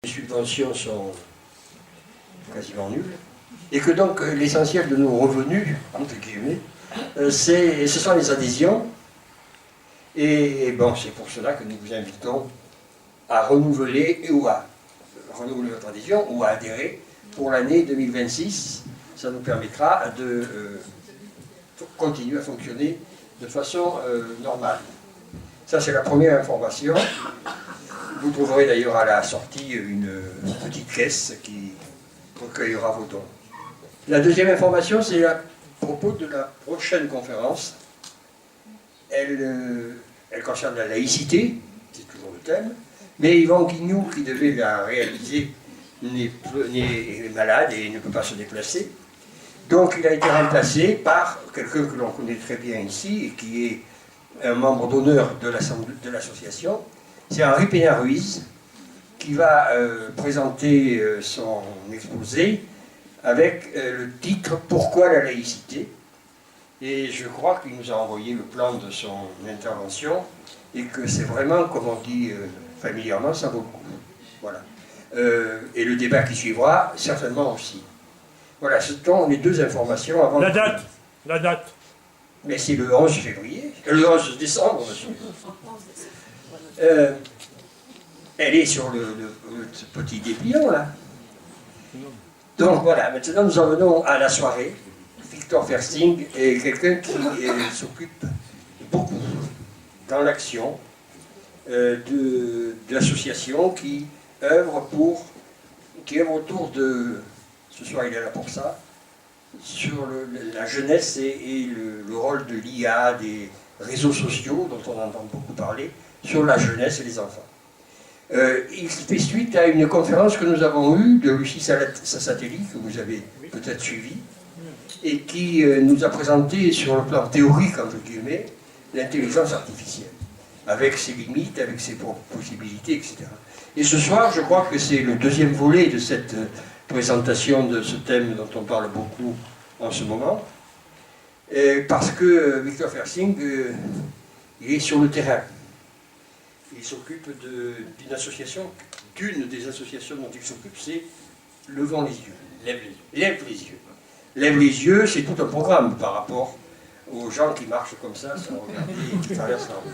Les subventions sont quasiment nulles, et que donc l'essentiel de nos revenus, entre guillemets, ce sont les adhésions, et bon, c'est pour cela que nous vous invitons à renouveler votre adhésion ou à adhérer pour l'année 2026. Ça nous permettra de continuer à fonctionner de façon normale. Ça, c'est la première information. Vous trouverez d'ailleurs à la sortie une petite caisse qui recueillera vos dons. La deuxième information, c'est à propos de la prochaine conférence. Elle concerne la laïcité, c'est toujours le thème, mais Yvan Guignou, qui devait la réaliser, est malade et ne peut pas se déplacer. Donc il a été remplacé par quelqu'un que l'on connaît très bien ici et qui est un membre d'honneur de l'association. C'est Henri Peña-Ruiz qui va présenter son exposé avec le titre « Pourquoi la laïcité ?» Et je crois qu'il nous a envoyé le plan de son intervention et que c'est vraiment, comme on dit familièrement, ça vaut le coup. Voilà. Et le débat qui suivra, certainement aussi. Voilà, ce sont les deux informations avant... La date. Mais c'est le 11 février, le 11 décembre, monsieur. Elle est sur le petit dépliant, là. Donc voilà, maintenant nous en venons à la soirée. Victor Fersting est quelqu'un qui s'occupe beaucoup dans l'action de l'association qui œuvre autour de... Ce soir il est là pour ça, sur la jeunesse et le rôle de l'IA, des réseaux sociaux dont on entend beaucoup parler, sur la jeunesse et les enfants. Il fait suite à une conférence que nous avons eue de Lucie Sassatelli, que vous avez peut-être suivie, et qui nous a présenté sur le plan théorique, entre guillemets, l'intelligence artificielle, avec ses limites, avec ses possibilités, etc. Et ce soir, je crois que c'est le deuxième volet de cette présentation de ce thème dont on parle beaucoup en ce moment, parce que Victor Fersting, il est sur le terrain. Il s'occupe d'une des associations dont il s'occupe, c'est Levons les yeux. Lève les yeux. Lève les yeux, c'est tout un programme par rapport aux gens qui marchent comme ça, sans regarder, et qui traversent la route.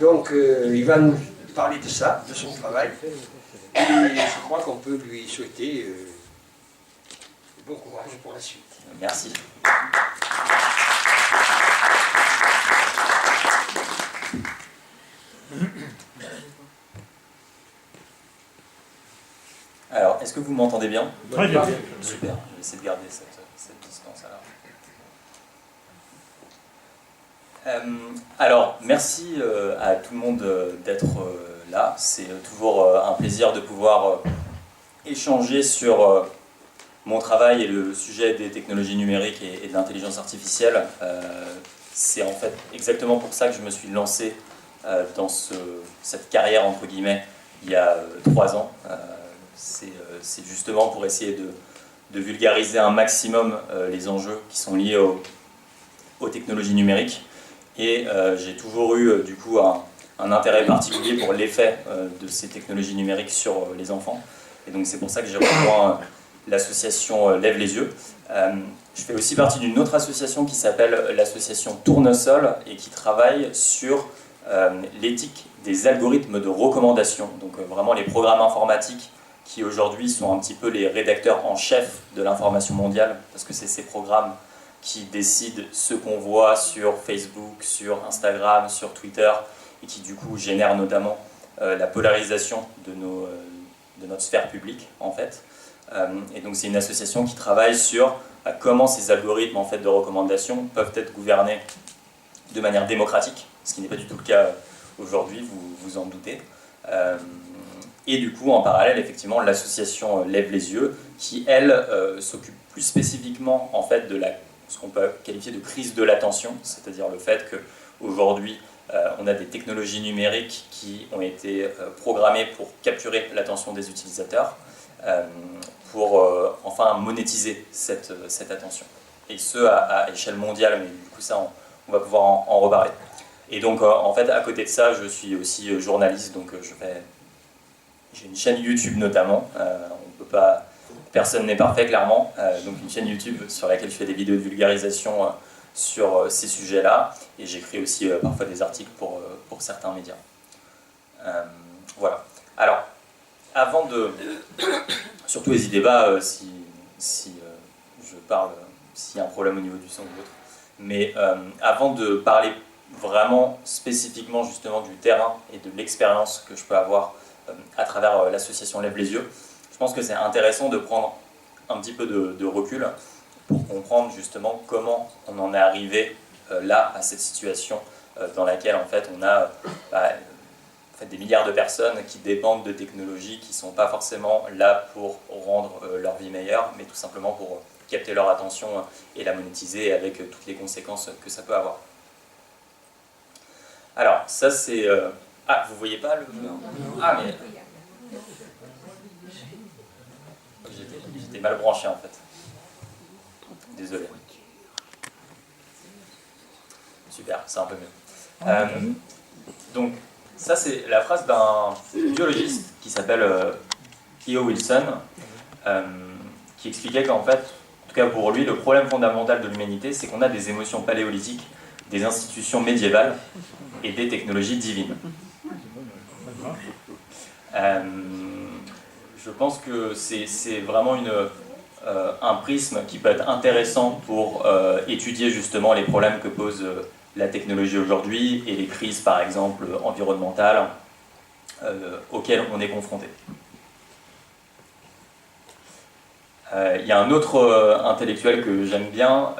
Donc il va nous parler de ça, de son travail, et je crois qu'on peut lui souhaiter bon courage pour la suite. Merci. Alors, est-ce que vous m'entendez bien? Très bien. Super, je vais essayer de garder cette distance alors. Alors, merci à tout le monde d'être là. C'est toujours un plaisir de pouvoir échanger sur mon travail et le sujet des technologies numériques et de l'intelligence artificielle. C'est en fait exactement pour ça que je me suis lancé dans cette carrière, entre guillemets, il y a 3 ans. C'est justement pour essayer de vulgariser un maximum les enjeux qui sont liés aux technologies numériques. Et j'ai toujours eu du coup un intérêt particulier pour l'effet de ces technologies numériques sur les enfants. Et donc c'est pour ça que j'ai rejoint l'association Lève les yeux. Je fais aussi partie d'une autre association qui s'appelle l'association Tournesol et qui travaille sur l'éthique des algorithmes de recommandation. Donc vraiment les programmes informatiques qui aujourd'hui sont un petit peu les rédacteurs en chef de l'information mondiale, parce que c'est ces programmes qui décident ce qu'on voit sur Facebook, sur Instagram, sur Twitter, et qui du coup génèrent notamment la polarisation de notre sphère publique en fait. Et donc c'est une association qui travaille sur comment ces algorithmes en fait, de recommandation peuvent être gouvernés de manière démocratique, ce qui n'est pas du tout le cas aujourd'hui, vous vous en doutez. Et du coup, en parallèle, effectivement, l'association Lève les yeux, qui, elle, s'occupe plus spécifiquement en fait, de ce qu'on peut qualifier de crise de l'attention, c'est-à-dire le fait qu'aujourd'hui, on a des technologies numériques qui ont été programmées pour capturer l'attention des utilisateurs, pour enfin monétiser cette attention. Et ce, à échelle mondiale, mais du coup, ça, on va pouvoir en reparler. Et donc, en fait, à côté de ça, je suis aussi journaliste, donc je fais J'ai une chaîne YouTube notamment, on peut pas, personne n'est parfait clairement, donc une chaîne YouTube sur laquelle je fais des vidéos de vulgarisation sur ces sujets-là, et j'écris aussi parfois des articles pour certains médias. Voilà. Alors, avant de... Surtout n'hésitez pas si je parle, s'il y a un problème au niveau du son ou autre, mais avant de parler vraiment spécifiquement justement du terrain et de l'expérience que je peux avoir à travers l'association Lève les Yeux, je pense que c'est intéressant de prendre un petit peu de recul pour comprendre justement comment on en est arrivé là, à cette situation dans laquelle en fait on a en fait, des milliards de personnes qui dépendent de technologies qui ne sont pas forcément là pour rendre leur vie meilleure, mais tout simplement pour capter leur attention et la monétiser avec toutes les conséquences que ça peut avoir. Alors, ça c'est... Ah, vous voyez pas le... Ah, mais... J'étais mal branché en fait. Désolé. Super, c'est un peu mieux. Donc, ça c'est la phrase d'un biologiste qui s'appelle E.O. Wilson, qui expliquait qu'en fait, en tout cas pour lui, le problème fondamental de l'humanité, c'est qu'on a des émotions paléolithiques, des institutions médiévales et des technologies divines. Je pense que c'est vraiment un prisme qui peut être intéressant pour étudier justement les problèmes que pose la technologie aujourd'hui et les crises par exemple environnementales auxquelles on est confronté. Il y a un autre intellectuel que j'aime bien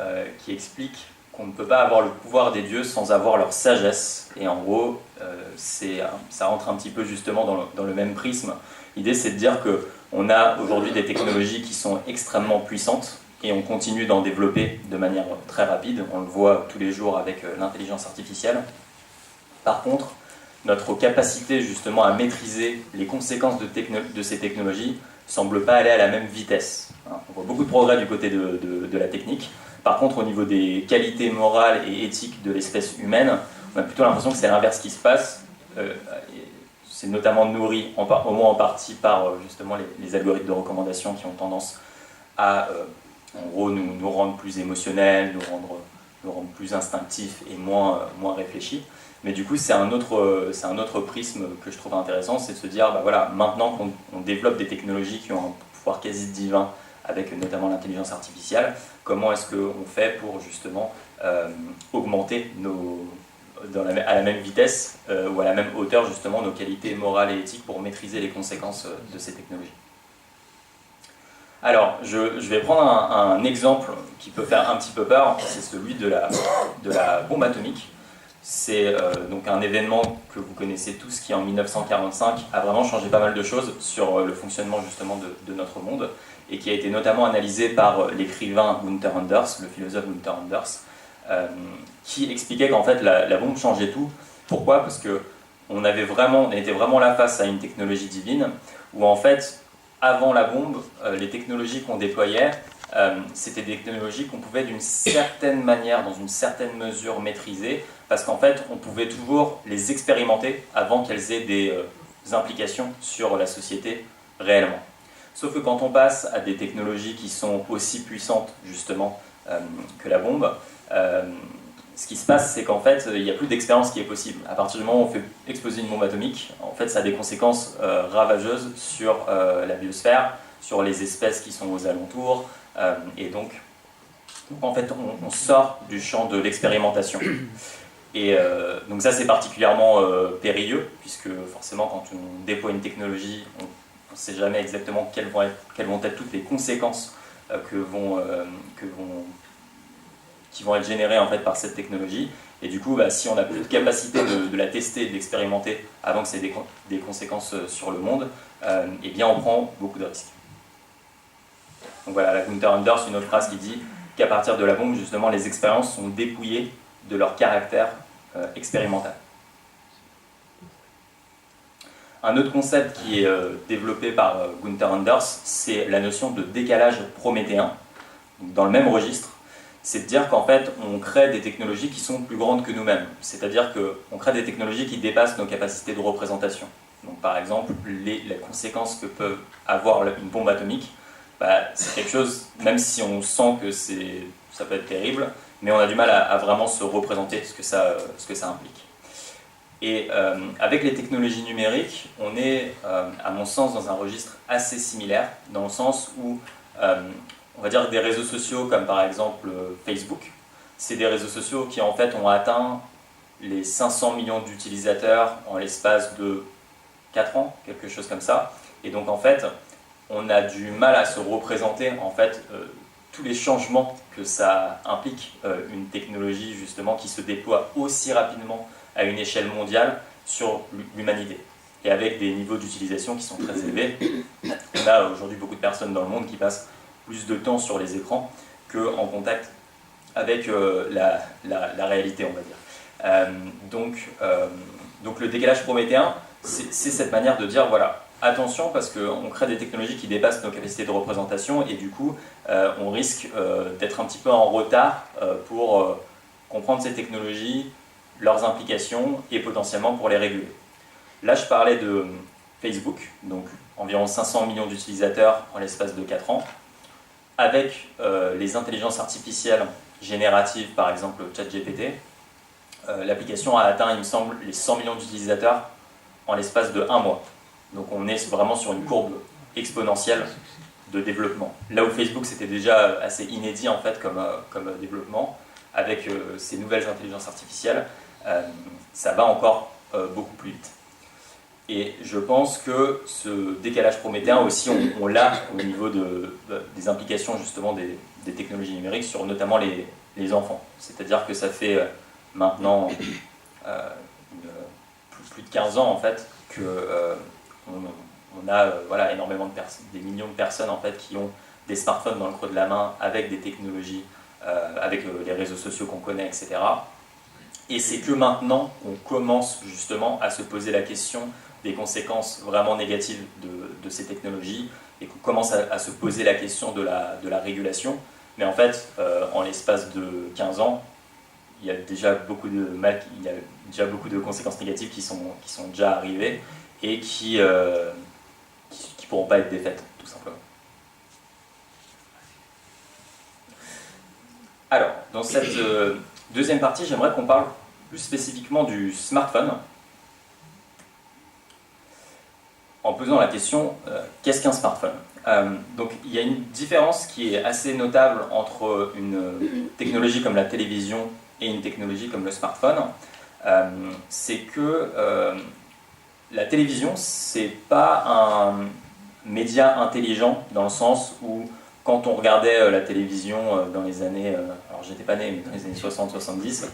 qui explique qu'on ne peut pas avoir le pouvoir des dieux sans avoir leur sagesse. Et en gros, ça rentre un petit peu justement dans le même prisme. L'idée, c'est de dire qu'on a aujourd'hui des technologies qui sont extrêmement puissantes et on continue d'en développer de manière très rapide. On le voit tous les jours avec l'intelligence artificielle. Par contre, notre capacité justement à maîtriser les conséquences de ces technologies ne semble pas aller à la même vitesse. On voit beaucoup de progrès du côté de la technique. Par contre, au niveau des qualités morales et éthiques de l'espèce humaine, on a plutôt l'impression que c'est l'inverse qui se passe. C'est notamment nourri, au moins en partie, par justement les algorithmes de recommandation qui ont tendance à, en gros, nous rendre plus émotionnels, nous rendre plus instinctifs et moins réfléchis. Mais du coup, c'est un autre prisme que je trouve intéressant, c'est de se dire, bah voilà, maintenant qu'on développe des technologies qui ont un pouvoir quasi divin, avec notamment l'intelligence artificielle, comment est-ce qu'on fait pour justement augmenter à la même vitesse ou à la même hauteur justement nos qualités morales et éthiques pour maîtriser les conséquences de ces technologies. Alors, je vais prendre un exemple qui peut faire un petit peu peur, c'est celui de la bombe atomique. C'est donc un événement que vous connaissez tous qui en 1945 a vraiment changé pas mal de choses sur le fonctionnement justement de notre monde et qui a été notamment analysé par l'écrivain Gunther Anders, le philosophe Gunther Anders, qui expliquait qu'en fait la bombe changeait tout. Pourquoi ? Parce qu'on était vraiment là face à une technologie divine où en fait avant la bombe, les technologies qu'on déployait, c'était des technologies qu'on pouvait d'une certaine manière, dans une certaine mesure maîtriser, parce qu'en fait on pouvait toujours les expérimenter avant qu'elles aient des implications sur la société réellement. Sauf que quand on passe à des technologies qui sont aussi puissantes justement que la bombe, ce qui se passe, c'est qu'en fait, il n'y a plus d'expérience qui est possible. À partir du moment où on fait exploser une bombe atomique, en fait, ça a des conséquences ravageuses sur la biosphère, sur les espèces qui sont aux alentours, et donc en fait, on sort du champ de l'expérimentation. Et donc ça, c'est particulièrement périlleux, puisque forcément, quand on déploie une technologie, on ne sait jamais exactement quelles vont être toutes les conséquences qui vont être générées en fait, par cette technologie. Et du coup, si on n'a plus de capacité de la tester, de l'expérimenter avant que ça ait des conséquences sur le monde, eh bien on prend beaucoup de risques. Donc voilà, la Gunther Anders, une autre phrase qui dit qu'à partir de la bombe, justement, les expériences sont dépouillées de leur caractère expérimental. Un autre concept qui est développé par Gunther Anders, c'est la notion de décalage prométhéen. Donc, dans le même registre, c'est de dire qu'en fait, on crée des technologies qui sont plus grandes que nous-mêmes. C'est-à-dire qu'on crée des technologies qui dépassent nos capacités de représentation. Donc, Donc par exemple, les conséquences que peut avoir une bombe atomique, bah, c'est quelque chose, même si on sent que ça peut être terrible, mais on a du mal à vraiment se représenter ce que ça implique. Et avec les technologies numériques, on est, à mon sens, dans un registre assez similaire, dans le sens où, on va dire, des réseaux sociaux comme par exemple Facebook, c'est des réseaux sociaux qui en fait ont atteint les 500 millions d'utilisateurs en l'espace de 4 ans, quelque chose comme ça. Et donc en fait, on a du mal à se représenter en fait tous les changements que ça implique, une technologie justement qui se déploie aussi rapidement à une échelle mondiale sur l'humanité. Et avec des niveaux d'utilisation qui sont très élevés, on a aujourd'hui beaucoup de personnes dans le monde qui passent plus de temps sur les écrans qu'en contact avec la réalité, on va dire. Donc le décalage prométhéen, c'est cette manière de dire, voilà, attention parce qu'on crée des technologies qui dépassent nos capacités de représentation et du coup, on risque d'être un petit peu en retard pour comprendre ces technologies, leurs implications et potentiellement pour les réguler. Là, je parlais de Facebook, donc environ 500 millions d'utilisateurs en l'espace de 4 ans. Avec les intelligences artificielles génératives, par exemple ChatGPT, l'application a atteint, il me semble, les 100 millions d'utilisateurs en l'espace de 1 mois. Donc on est vraiment sur une courbe exponentielle de développement. Là où Facebook c'était déjà assez inédit en fait comme développement, avec ces nouvelles intelligences artificielles, ça va encore beaucoup plus vite. Et je pense que ce décalage prométhéen aussi, on l'a au niveau des implications justement des technologies numériques sur notamment les enfants. C'est-à-dire que ça fait maintenant plus de 15 ans en fait que on a voilà, énormément de personnes, des millions de personnes en fait qui ont des smartphones dans le creux de la main avec des technologies, avec les réseaux sociaux qu'on connaît, etc. Et c'est que maintenant on commence justement à se poser la question des conséquences vraiment négatives de ces technologies et qu'on commence à se poser la question de la régulation. Mais en fait, en l'espace de 15 ans, il y a déjà beaucoup de conséquences négatives qui sont déjà arrivées et qui pourront pas être défaites, tout simplement. Alors, dans cette deuxième partie, j'aimerais qu'on parle plus spécifiquement du smartphone, en posant la question qu'est-ce qu'un smartphone? Donc il y a une différence qui est assez notable entre une technologie comme la télévision et une technologie comme le smartphone. C'est que la télévision, c'est pas un média intelligent dans le sens où quand on regardait la télévision dans les années, alors j'étais pas né, mais dans les années 60-70,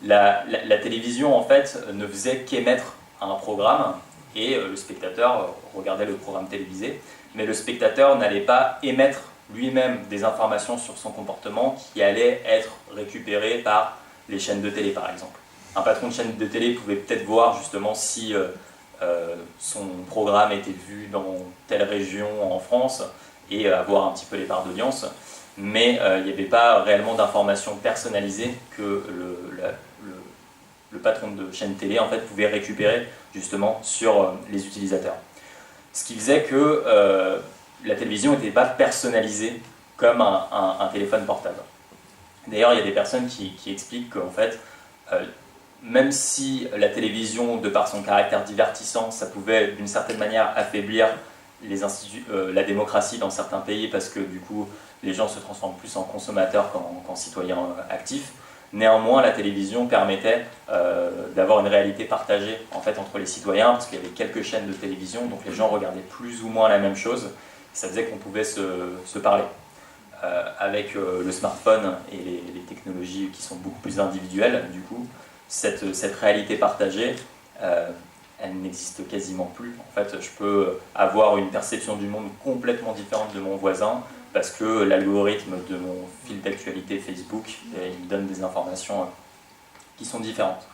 la télévision en fait ne faisait qu'émettre un programme et le spectateur regardait le programme télévisé, mais le spectateur n'allait pas émettre lui-même des informations sur son comportement qui allaient être récupérées par les chaînes de télé par exemple. Un patron de chaîne de télé pouvait peut-être voir justement si son programme était vu dans telle région en France et avoir un petit peu les parts d'audience, mais il n'y avait pas réellement d'informations personnalisées que le patron de chaîne télé en fait, pouvait récupérer justement sur les utilisateurs. Ce qui faisait que la télévision n'était pas personnalisée comme un téléphone portable. D'ailleurs, il y a des personnes qui expliquent qu'en fait, même si la télévision, de par son caractère divertissant, ça pouvait d'une certaine manière affaiblir la démocratie dans certains pays parce que du coup, les gens se transforment plus en consommateurs qu'en citoyens actifs. Néanmoins, la télévision permettait d'avoir une réalité partagée en fait, entre les citoyens, parce qu'il y avait quelques chaînes de télévision, donc les gens regardaient plus ou moins la même chose, et ça faisait qu'on pouvait se parler. Avec le smartphone et les technologies qui sont beaucoup plus individuelles, du coup, cette réalité partagée, elle n'existe quasiment plus. En fait, je peux avoir une perception du monde complètement différente de mon voisin, parce que l'algorithme de mon fil d'actualité Facebook, il me donne des informations qui sont différentes.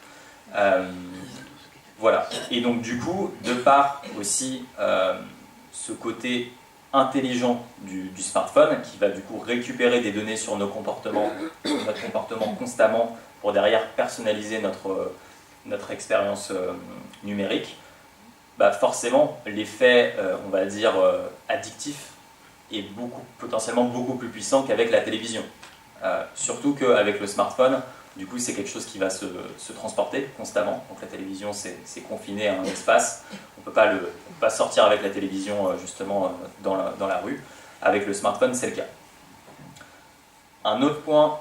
Voilà. Et donc du coup, de par aussi ce côté intelligent du smartphone, qui va du coup récupérer des données sur notre comportement constamment, pour derrière personnaliser notre expérience numérique, bah forcément l'effet, on va dire, addictif est potentiellement beaucoup plus puissant qu'avec la télévision. Surtout qu'avec le smartphone, du coup, c'est quelque chose qui va se transporter constamment. Donc la télévision, c'est confiné à un espace. On ne peut pas sortir avec la télévision justement dans la rue. Avec le smartphone, c'est le cas. Un autre point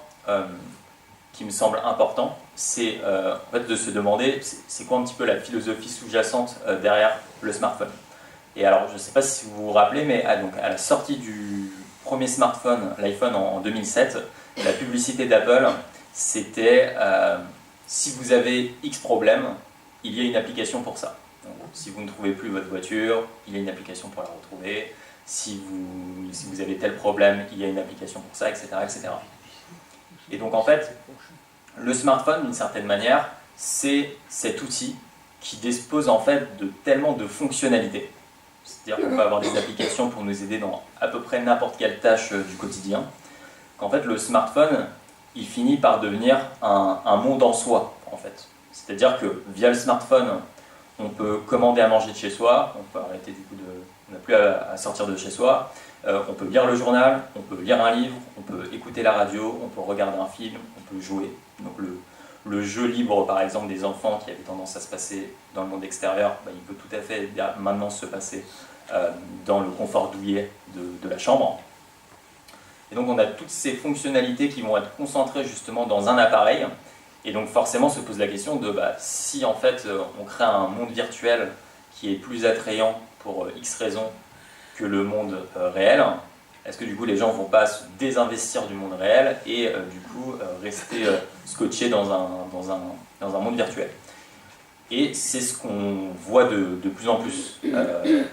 qui me semble important, c'est en fait de se demander c'est quoi un petit peu la philosophie sous-jacente derrière le smartphone. Et alors, je ne sais pas si vous vous rappelez, mais donc, à la sortie du premier smartphone, l'iPhone en 2007, la publicité d'Apple, c'était si vous avez X problème, il y a une application pour ça. Donc, si vous ne trouvez plus votre voiture, il y a une application pour la retrouver. Si vous avez tel problème, il y a une application pour ça, etc., etc. Et donc en fait, le smartphone, d'une certaine manière, c'est cet outil qui dispose en fait de tellement de fonctionnalités. C'est-à-dire qu'on peut avoir des applications pour nous aider dans à peu près n'importe quelle tâche du quotidien, qu'en fait le smartphone, il finit par devenir un monde en soi, en fait. C'est-à-dire que via le smartphone, on peut commander à manger de chez soi, on peut arrêter du coup on n'a plus à sortir de chez soi, on peut lire le journal, on peut lire un livre, on peut écouter la radio, on peut regarder un film, on peut jouer. Donc le jeu libre, par exemple, des enfants qui avaient tendance à se passer dans le monde extérieur, bah, il peut tout à fait maintenant se passer dans le confort douillet de la chambre. Et donc on a toutes ces fonctionnalités qui vont être concentrées justement dans un appareil. Et donc forcément se pose la question de si en fait on crée un monde virtuel qui est plus attrayant pour X raisons que le monde réel, est-ce que du coup les gens ne vont pas se désinvestir du monde réel et du coup rester scotchés dans un monde virtuel? Et c'est ce qu'on voit de plus en plus,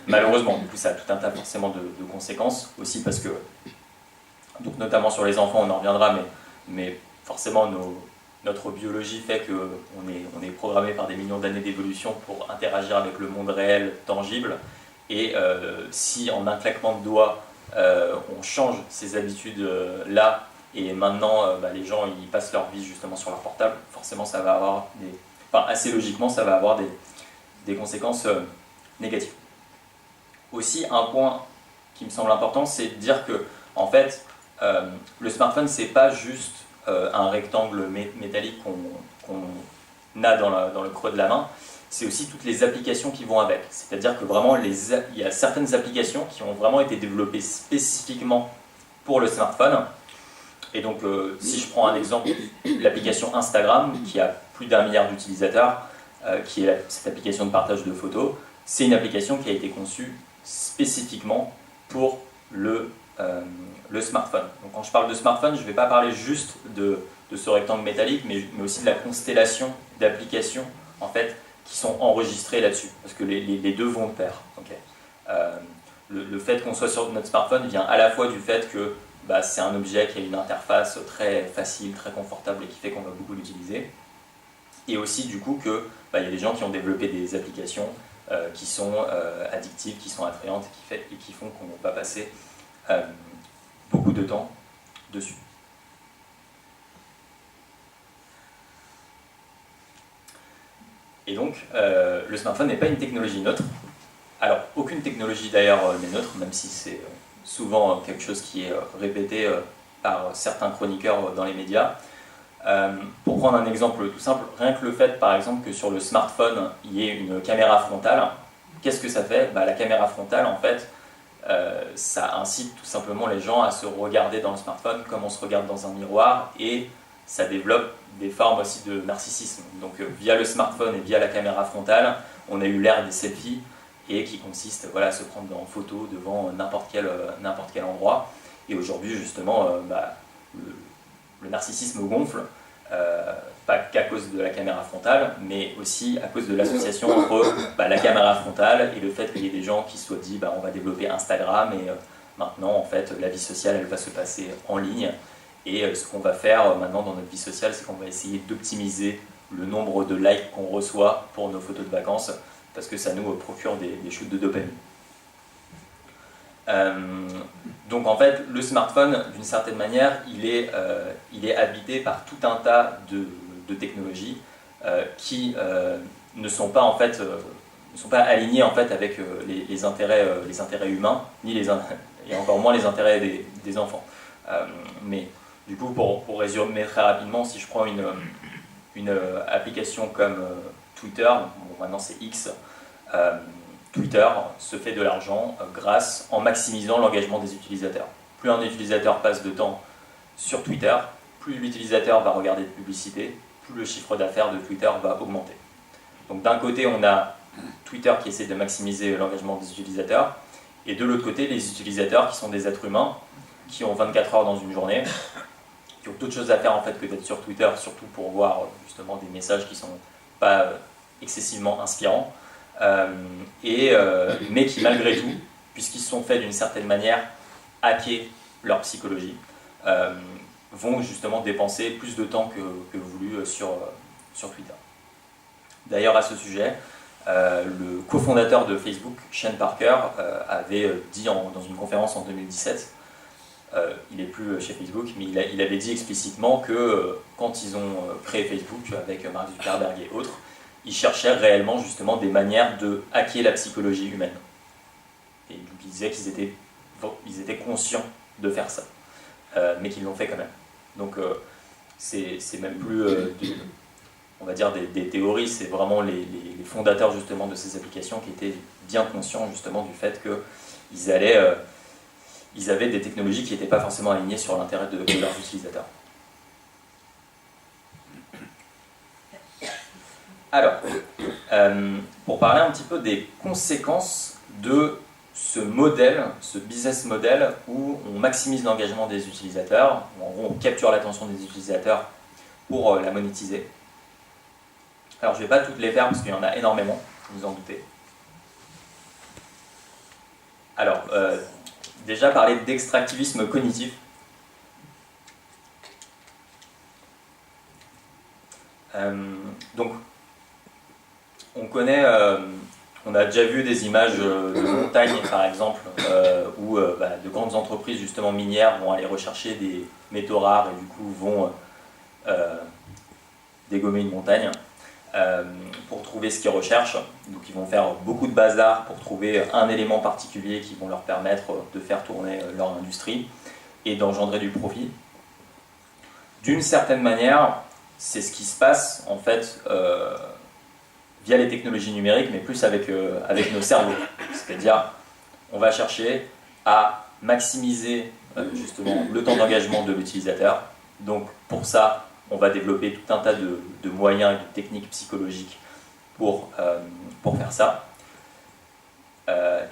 malheureusement. Du coup ça a tout un tas forcément de conséquences, aussi parce que, donc notamment sur les enfants on en reviendra, mais forcément notre biologie fait qu'on est programmé par des millions d'années d'évolution pour interagir avec le monde réel tangible. Et si en un claquement de doigts, on change ces habitudes-là, et maintenant les gens ils passent leur vie justement sur leur portable, forcément ça va avoir assez logiquement ça va avoir des conséquences négatives. Aussi un point qui me semble important, c'est de dire que en fait le smartphone c'est pas juste un rectangle métallique qu'on a dans le creux de la main, c'est aussi toutes les applications qui vont avec. C'est-à-dire que vraiment, il y a certaines applications qui ont vraiment été développées spécifiquement pour le smartphone. Et donc, si je prends un exemple, l'application Instagram, qui a plus d'1 milliard d'utilisateurs, qui est cette application de partage de photos, c'est une application qui a été conçue spécifiquement pour le smartphone. Donc quand je parle de smartphone, je ne vais pas parler juste de ce rectangle métallique, mais aussi de la constellation d'applications en fait, qui sont enregistrées là-dessus, parce que les deux vont de pair. Okay. Le fait qu'on soit sur notre smartphone vient à la fois du fait que c'est un objet qui a une interface très facile, très confortable et qui fait qu'on va beaucoup l'utiliser, et aussi du coup que y a des gens qui ont développé des applications qui sont addictives, qui sont attrayantes et qui font qu'on va passer beaucoup de temps dessus. Et donc, le smartphone n'est pas une technologie neutre. Alors, aucune technologie d'ailleurs n'est neutre, même si c'est souvent quelque chose qui est répété par certains chroniqueurs dans les médias. Pour prendre un exemple tout simple, rien que le fait par exemple que sur le smartphone il y ait une caméra frontale, qu'est-ce que ça fait? La caméra frontale en fait, ça incite tout simplement les gens à se regarder dans le smartphone comme on se regarde dans un miroir, et ça développe des formes aussi de narcissisme. Donc via le smartphone et via la caméra frontale, on a eu l'ère des selfies, et qui consiste à se prendre en photo devant n'importe quel endroit. Et aujourd'hui justement, le narcissisme gonfle, pas qu'à cause de la caméra frontale, mais aussi à cause de l'association entre la caméra frontale et le fait qu'il y ait des gens qui se soient dit on va développer Instagram, et maintenant en fait la vie sociale elle va se passer en ligne, et ce qu'on va faire maintenant dans notre vie sociale, c'est qu'on va essayer d'optimiser le nombre de likes qu'on reçoit pour nos photos de vacances, parce que ça nous procure des shoots de dopamine. Donc en fait, le smartphone, d'une certaine manière, il est habité par tout un tas de technologies qui ne sont pas en fait ne sont pas alignés en fait avec les intérêts humains, et encore moins les intérêts des enfants. Mais du coup, pour résumer très rapidement, si je prends une application comme Twitter, bon, maintenant c'est X, Twitter se fait de l'argent en maximisant l'engagement des utilisateurs. Plus un utilisateur passe de temps sur Twitter, plus l'utilisateur va regarder de publicité, plus le chiffre d'affaires de Twitter va augmenter. Donc d'un côté, on a Twitter qui essaie de maximiser l'engagement des utilisateurs, et de l'autre côté, les utilisateurs qui sont des êtres humains, qui ont 24 heures dans une journée, qui ont d'autres choses à faire en fait que d'être sur Twitter, surtout pour voir justement des messages qui ne sont pas excessivement inspirants, mais qui malgré tout, puisqu'ils se sont faits d'une certaine manière hacker leur psychologie, vont justement dépenser plus de temps que voulu sur Twitter. D'ailleurs, à ce sujet, le cofondateur de Facebook, Shane Parker, avait dit dans une conférence en 2017, il n'est plus chez Facebook, mais il avait dit explicitement que quand ils ont créé Facebook avec Mark Zuckerberg et autres, ils cherchaient réellement justement des manières de hacker la psychologie humaine. Et donc ils disaient qu'ils étaient conscients de faire ça, mais qu'ils l'ont fait quand même. Donc c'est même plus, on va dire, des théories, c'est vraiment les fondateurs justement de ces applications qui étaient bien conscients justement du fait qu'ils avaient des technologies qui n'étaient pas forcément alignées sur l'intérêt de leurs utilisateurs. Alors, pour parler un petit peu des conséquences de ce modèle, ce business model où on maximise l'engagement des utilisateurs, où en gros on capture l'attention des utilisateurs pour la monétiser. Alors je ne vais pas toutes les faire parce qu'il y en a énormément, vous en doutez. Alors, déjà parler d'extractivisme cognitif. Donc, on connaît, on a déjà vu des images de montagnes, par exemple, où de grandes entreprises justement minières vont aller rechercher des métaux rares et du coup vont dégommer une montagne pour trouver ce qu'ils recherchent. Donc ils vont faire beaucoup de bazar pour trouver un élément particulier qui vont leur permettre de faire tourner leur industrie et d'engendrer du profit. D'une certaine manière, c'est ce qui se passe en fait via les technologies numériques, mais plus avec nos cerveaux. C'est-à-dire, on va chercher à maximiser justement le temps d'engagement de l'utilisateur. Donc pour ça, on va développer tout un tas de moyens et de techniques psychologiques pour faire ça.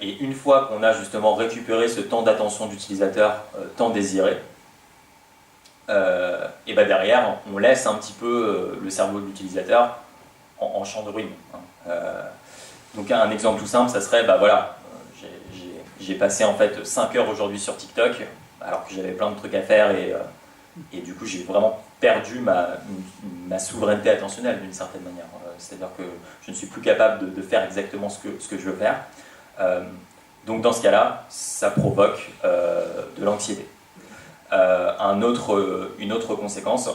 Et une fois qu'on a justement récupéré ce temps d'attention d'utilisateur tant désiré, et derrière, on laisse un petit peu le cerveau de l'utilisateur en champ de ruine. Donc un exemple tout simple, ça serait, voilà, j'ai passé en fait 5 heures aujourd'hui sur TikTok, alors que j'avais plein de trucs à faire, et du coup j'ai vraiment perdu ma souveraineté attentionnelle d'une certaine manière. C'est-à-dire que je ne suis plus capable de faire exactement ce que je veux faire. Donc dans ce cas-là, ça provoque de l'anxiété. Une autre conséquence,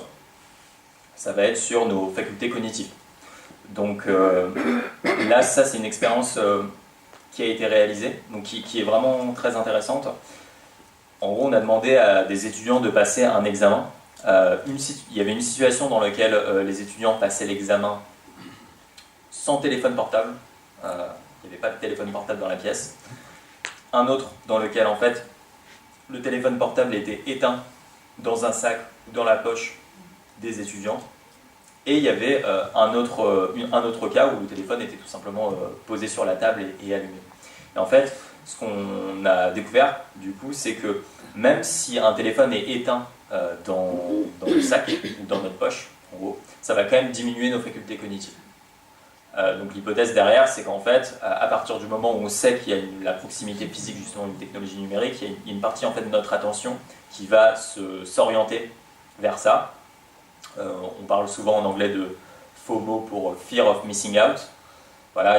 ça va être sur nos facultés cognitives. Donc là, ça c'est une expérience qui a été réalisée, donc qui est vraiment très intéressante. En gros, on a demandé à des étudiants de passer un examen. Il y avait une situation dans laquelle les étudiants passaient l'examen sans téléphone portable. Il n'y avait pas de téléphone portable dans la pièce. Un autre dans lequel en fait le téléphone portable était éteint dans un sac ou dans la poche des étudiants. Et il y avait un autre cas où le téléphone était tout simplement posé sur la table et allumé. Et en fait, ce qu'on a découvert, du coup, c'est que même si un téléphone est éteint dans le sac ou dans notre poche, en gros, ça va quand même diminuer nos facultés cognitives. Donc l'hypothèse derrière, c'est qu'en fait, à partir du moment où on sait qu'il y a la proximité physique justement d'une technologie numérique, il y a une partie en fait de notre attention qui va s'orienter vers ça. On parle souvent en anglais de FOMO pour Fear of Missing Out. Voilà,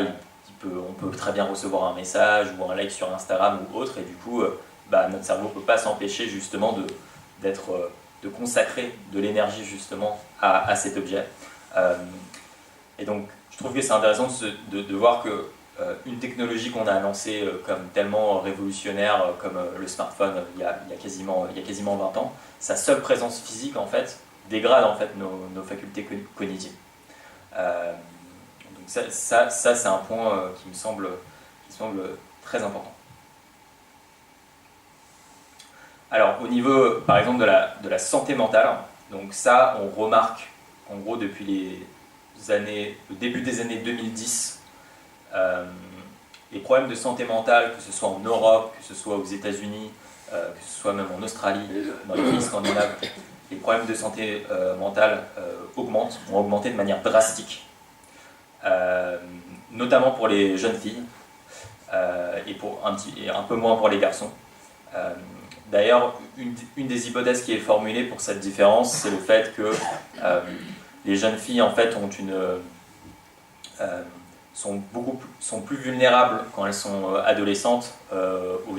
on peut très bien recevoir un message ou un like sur Instagram ou autre, et du coup, notre cerveau ne peut pas s'empêcher justement de consacrer de l'énergie justement à cet objet. Et donc, je trouve que c'est intéressant de voir que une technologie qu'on a lancée comme tellement révolutionnaire comme le smartphone il y a quasiment 20 ans, sa seule présence physique en fait dégrade en fait nos facultés cognitives. Donc ça c'est un point qui me semble très important. Alors au niveau par exemple de la santé mentale, donc ça on remarque en gros depuis le début des années 2010, les problèmes de santé mentale, que ce soit en Europe, que ce soit aux États-Unis, que ce soit même en Australie, dans les pays scandinaves, les problèmes de santé mentale ont augmenté de manière drastique, notamment pour les jeunes filles et un peu moins pour les garçons. D'ailleurs, une des hypothèses qui est formulée pour cette différence, c'est le fait que les jeunes filles en fait sont plus vulnérables quand elles sont adolescentes aux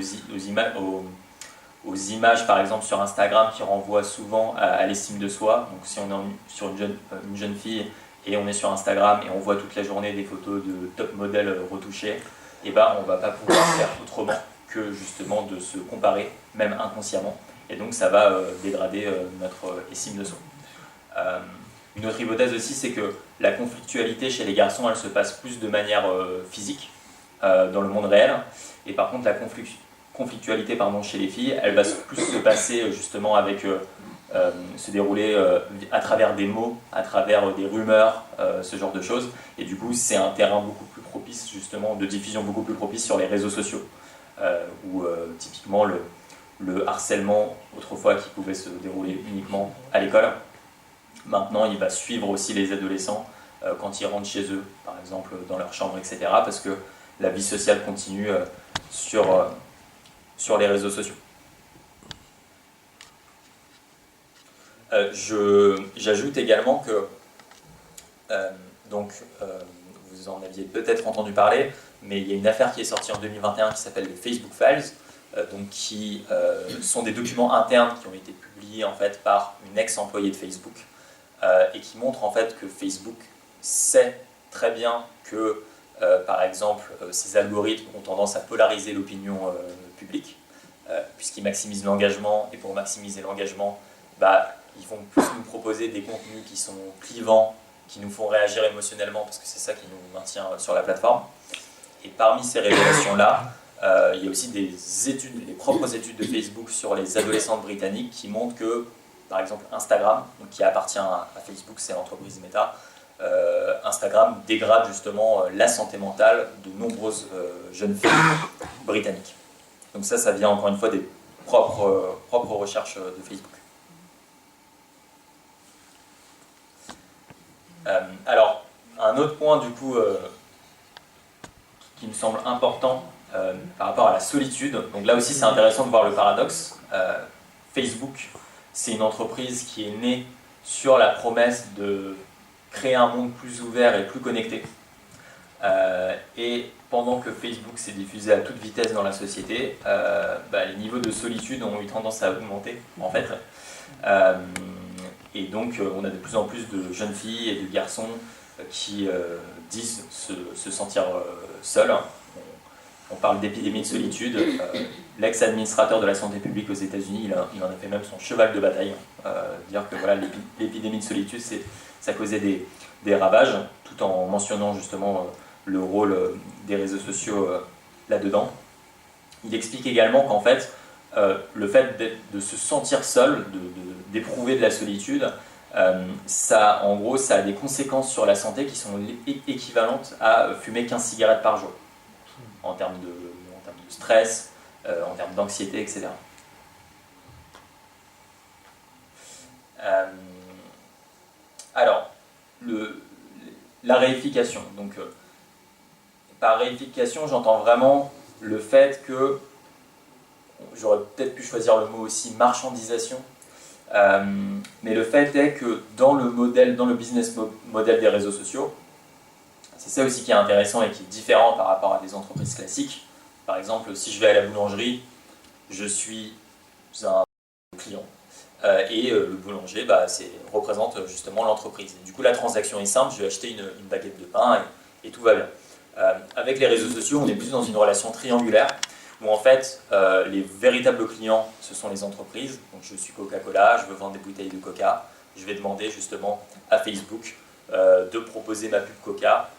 images par exemple sur Instagram qui renvoient souvent à l'estime de soi. Donc si on est sur une jeune fille et on est sur Instagram et on voit toute la journée des photos de top modèles retouchés, et ben on va pas pouvoir faire autrement que justement de se comparer, même inconsciemment, et donc ça va dégrader notre estime de soi. Une autre hypothèse aussi, c'est que la conflictualité chez les garçons, elle se passe plus de manière physique dans le monde réel, et par contre la conflictualité chez les filles, elle va plus se passer justement avec se dérouler à travers des mots, à travers des rumeurs, ce genre de choses, et du coup c'est un terrain beaucoup plus propice justement de diffusion beaucoup plus propice sur les réseaux sociaux, où typiquement le harcèlement autrefois qui pouvait se dérouler uniquement à l'école, maintenant il va suivre aussi les adolescents quand ils rentrent chez eux, par exemple dans leur chambre, etc., parce que la vie sociale continue sur les réseaux sociaux. J'ajoute également que, vous en aviez peut-être entendu parler, mais il y a une affaire qui est sortie en 2021 qui s'appelle les Facebook Files, qui sont des documents internes qui ont été publiés en fait par une ex-employée de Facebook, et qui montrent en fait que Facebook sait très bien que, par exemple, ces algorithmes ont tendance à polariser l'opinion publique, puisqu'ils maximisent l'engagement, et pour maximiser l'engagement, ils vont plus nous proposer des contenus qui sont clivants, qui nous font réagir émotionnellement, parce que c'est ça qui nous maintient sur la plateforme. Et parmi ces révélations-là, il y a aussi des propres études de Facebook sur les adolescentes britanniques qui montrent que, par exemple, Instagram, donc qui appartient à Facebook, c'est l'entreprise Meta, Instagram dégrade justement la santé mentale de nombreuses jeunes filles britanniques. Donc ça vient encore une fois des propres recherches de Facebook. Alors, un autre point du coup qui me semble important par rapport à la solitude, donc là aussi c'est intéressant de voir le paradoxe. Facebook, c'est une entreprise qui est née sur la promesse de créer un monde plus ouvert et plus connecté. Et pendant que Facebook s'est diffusé à toute vitesse dans la société, les niveaux de solitude ont eu tendance à augmenter en fait. Et donc on a de plus en plus de jeunes filles et de garçons qui disent se sentir seuls. On parle d'épidémie de solitude. L'ex-administrateur de la santé publique aux États-Unis, il en a fait même son cheval de bataille. Dire que voilà, l'épidémie de solitude, ça causait des ravages, tout en mentionnant justement le rôle des réseaux sociaux là-dedans. Il explique également qu'en fait, le fait de se sentir seul, d'éprouver de la solitude, ça a des conséquences sur la santé qui sont équivalentes à fumer 15 cigarettes par jour, en termes de stress, en termes d'anxiété, etc. Alors, la réification. Donc, par réification, j'entends vraiment le fait que, j'aurais peut-être pu choisir le mot aussi marchandisation, mais le fait est que dans le business model des réseaux sociaux, c'est ça aussi qui est intéressant et qui est différent par rapport à des entreprises classiques. Par exemple, si je vais à la boulangerie, je suis un client, et le boulanger représente justement l'entreprise. Du coup, la transaction est simple, je vais acheter une baguette de pain et tout va bien. Avec les réseaux sociaux, on est plus dans une relation triangulaire, où en fait, les véritables clients, ce sont les entreprises. Donc je suis Coca-Cola, je veux vendre des bouteilles de Coca, je vais demander justement à Facebook de proposer ma pub Coca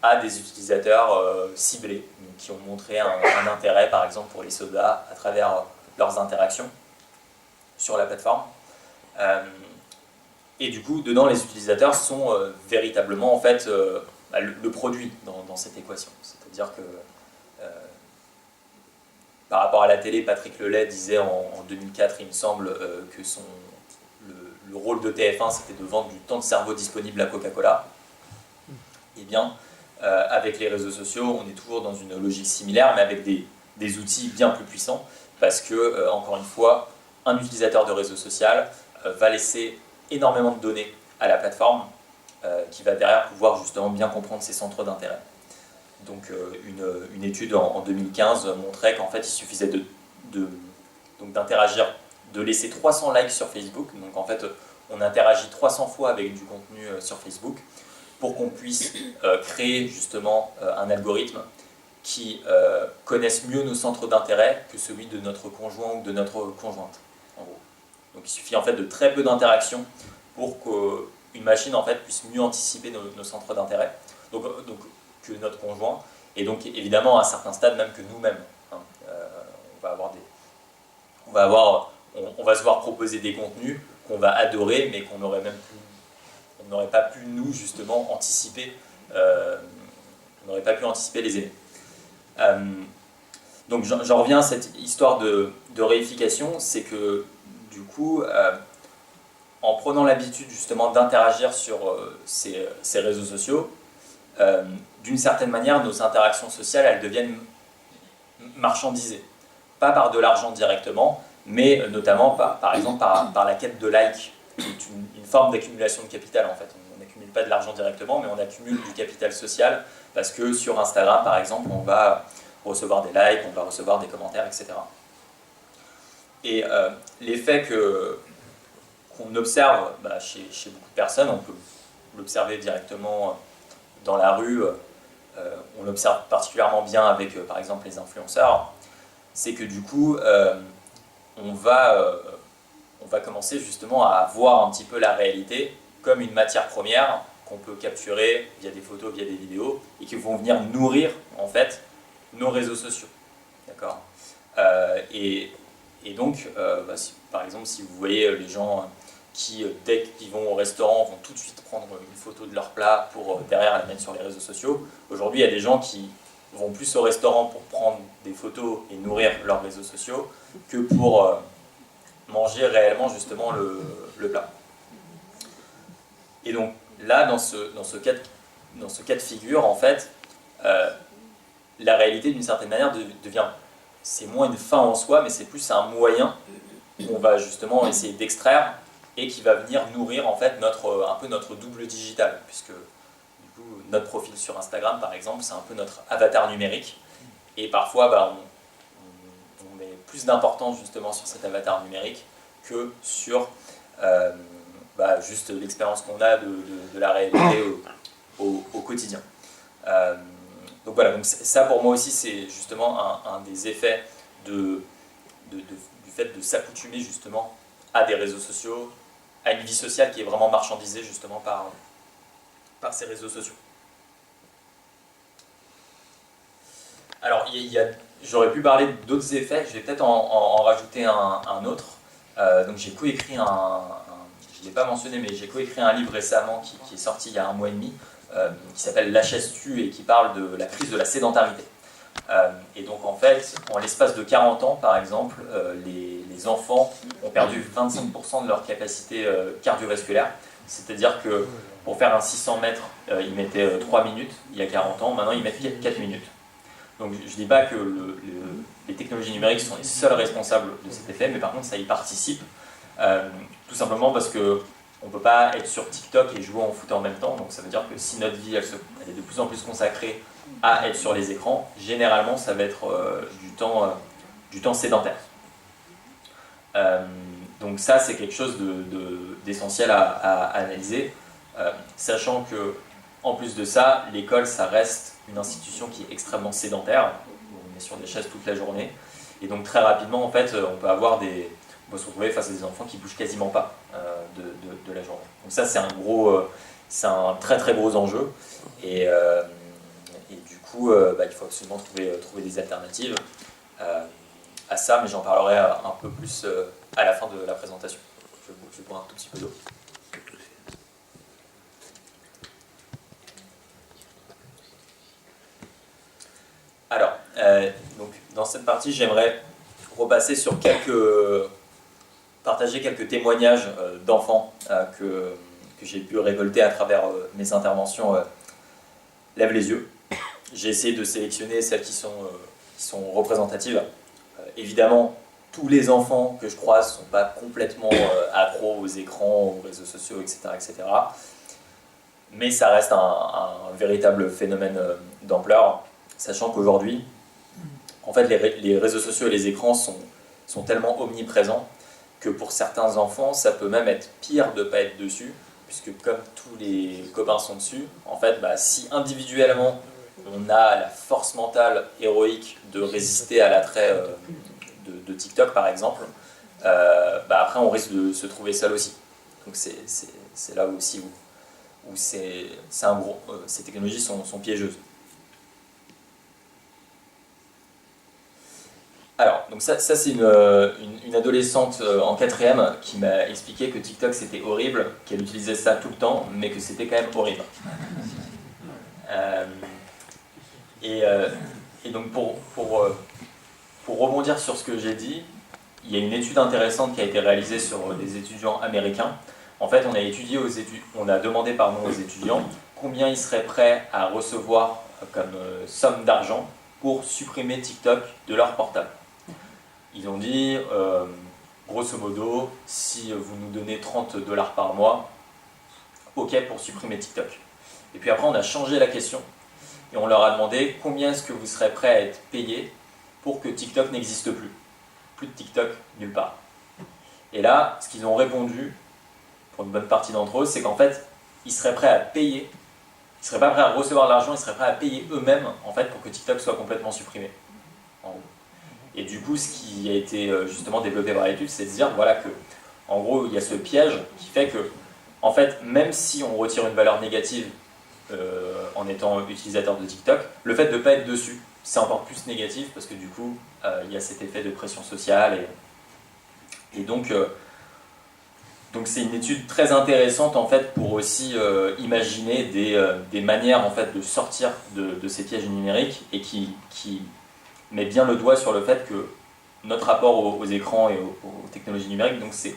à des utilisateurs ciblés, qui ont montré un intérêt par exemple pour les sodas à travers leurs interactions sur la plateforme. Et du coup, dedans, les utilisateurs sont véritablement en fait le produit dans cette équation. C'est-à-dire que par rapport à la télé, Patrick Lelay disait en 2004, il me semble, que le rôle de TF1, c'était de vendre du temps de cerveau disponible à Coca-Cola. Eh bien, avec les réseaux sociaux, on est toujours dans une logique similaire, mais avec des outils bien plus puissants, parce que, encore une fois, un utilisateur de réseau social va laisser énormément de données à la plateforme, qui va derrière pouvoir justement bien comprendre ses centres d'intérêt. Donc une étude en 2015 montrait qu'en fait il suffisait d'interagir, de laisser 300 likes sur Facebook. Donc en fait on interagit 300 fois avec du contenu sur Facebook pour qu'on puisse créer justement un algorithme qui connaisse mieux nos centres d'intérêt que celui de notre conjoint ou de notre conjointe, en gros. Donc il suffit en fait de très peu d'interactions pour qu'une machine en fait puisse mieux anticiper nos centres d'intérêt. Donc que notre conjoint, et donc évidemment à un certain stade même que nous-mêmes. Hein. On va se voir proposer des contenus qu'on va adorer, mais qu'on n'aurait pas pu nous justement anticiper, on n'aurait pas pu anticiper les aimer. Donc j'en reviens à cette histoire de réification, c'est que du coup, en prenant l'habitude justement d'interagir sur ces réseaux sociaux, d'une certaine manière, nos interactions sociales, elles deviennent marchandisées. Pas par de l'argent directement, mais notamment par exemple par la quête de likes, qui est une forme d'accumulation de capital en fait. On n'accumule pas de l'argent directement, mais on accumule du capital social, parce que sur Instagram, par exemple, on va recevoir des likes, on va recevoir des commentaires, etc. Et l'effet qu'on observe chez beaucoup de personnes, on peut l'observer directement dans la rue, on l'observe particulièrement bien avec, par exemple, les influenceurs, c'est que du coup, on va commencer justement à voir un petit peu la réalité comme une matière première qu'on peut capturer via des photos, via des vidéos, et qui vont venir nourrir, en fait, nos réseaux sociaux. D'accord ? Et donc, par exemple, si vous voyez les gens qui, dès qu'ils vont au restaurant, vont tout de suite prendre une photo de leur plat pour derrière la mettre sur les réseaux sociaux. Aujourd'hui, il y a des gens qui vont plus au restaurant pour prendre des photos et nourrir leurs réseaux sociaux que pour manger réellement justement le plat. Et donc là, dans ce cas de figure, en fait, la réalité d'une certaine manière devient, c'est moins une fin en soi, mais c'est plus un moyen qu'on va justement essayer d'extraire et qui va venir nourrir en fait un peu notre double digital, puisque du coup notre profil sur Instagram par exemple c'est un peu notre avatar numérique, et parfois on met plus d'importance justement sur cet avatar numérique que sur juste l'expérience qu'on a de la réalité au quotidien. Donc voilà, donc ça pour moi aussi c'est justement un des effets du fait de s'accoutumer justement à des réseaux sociaux, à une vie sociale qui est vraiment marchandisée justement par ces réseaux sociaux. Alors j'aurais pu parler d'autres effets, je vais peut-être en rajouter un autre. Donc j'ai coécrit je ne l'ai pas mentionné, mais j'ai coécrit un livre récemment qui est sorti il y a 1 mois et demi, qui s'appelle La chaise tue et qui parle de la crise de la sédentarité. Et donc en fait, en l'espace de 40 ans par exemple, les enfants ont perdu 25% de leur capacité cardiovasculaire. C'est-à-dire que pour faire un 600 mètres, ils mettaient 3 minutes il y a 40 ans, maintenant ils mettent 4 minutes. Donc je ne dis pas que les technologies numériques sont les seuls responsables de cet effet, mais par contre ça y participe, tout simplement parce qu'on ne peut pas être sur TikTok et jouer en foot en même temps. Donc ça veut dire que si notre vie elle est de plus en plus consacrée à être sur les écrans, généralement ça va être du temps sédentaire. Donc ça c'est quelque chose d'essentiel à analyser, sachant que en plus de ça, l'école ça reste une institution qui est extrêmement sédentaire, où on est sur des chaises toute la journée, et donc très rapidement, en fait, on peut se retrouver face à des enfants qui bougent quasiment pas de la journée. Donc ça, c'est un très très gros enjeu, et du coup, il faut absolument trouver des alternatives à ça, mais j'en parlerai un peu plus à la fin de la présentation. Je vais boire un tout petit peu d'eau. Alors, donc, dans cette partie, j'aimerais repasser sur partager quelques témoignages d'enfants que j'ai pu récolter à travers mes interventions Lève les yeux. J'ai essayé de sélectionner celles qui sont représentatives. Évidemment, tous les enfants que je croise ne sont pas complètement accros aux écrans, aux réseaux sociaux, etc., etc. Mais ça reste un véritable phénomène d'ampleur, sachant qu'aujourd'hui, en fait, les réseaux sociaux et les écrans sont tellement omniprésents que pour certains enfants, ça peut même être pire de ne pas être dessus, puisque comme tous les copains sont dessus, en fait, si individuellement, on a la force mentale héroïque de résister à l'attrait de TikTok, par exemple, après, on risque de se trouver seul aussi. Donc c'est là aussi où ces technologies sont piégeuses. Alors, donc ça c'est une adolescente en 4e qui m'a expliqué que TikTok c'était horrible, qu'elle utilisait ça tout le temps, mais que c'était quand même horrible. Et donc pour rebondir sur ce que j'ai dit, il y a une étude intéressante qui a été réalisée sur des étudiants américains. En fait, on a demandé aux étudiants combien ils seraient prêts à recevoir comme somme d'argent pour supprimer TikTok de leur portable. Ils ont dit, grosso modo, si vous nous donnez $30 par mois, ok pour supprimer TikTok. Et puis après, on a changé la question et on leur a demandé combien est-ce que vous serez prêts à être payés pour que TikTok n'existe plus. Plus de TikTok nulle part. Et là, ce qu'ils ont répondu, pour une bonne partie d'entre eux, c'est qu'en fait, ils seraient prêts à payer, ils seraient pas prêts à recevoir l'argent, ils seraient prêts à payer eux-mêmes en fait, pour que TikTok soit complètement supprimé. En gros. Et du coup, ce qui a été justement développé par l'étude, c'est de dire voilà, que, en gros, il y a ce piège qui fait que, en fait, même si on retire une valeur négative en étant utilisateur de TikTok, le fait de ne pas être dessus, c'est encore plus négatif parce que du coup, il y a cet effet de pression sociale. Et donc c'est une étude très intéressante en fait, pour aussi imaginer des manières en fait, de sortir de ces pièges numériques et qui met bien le doigt sur le fait que notre rapport aux écrans et aux technologies numériques, donc c'est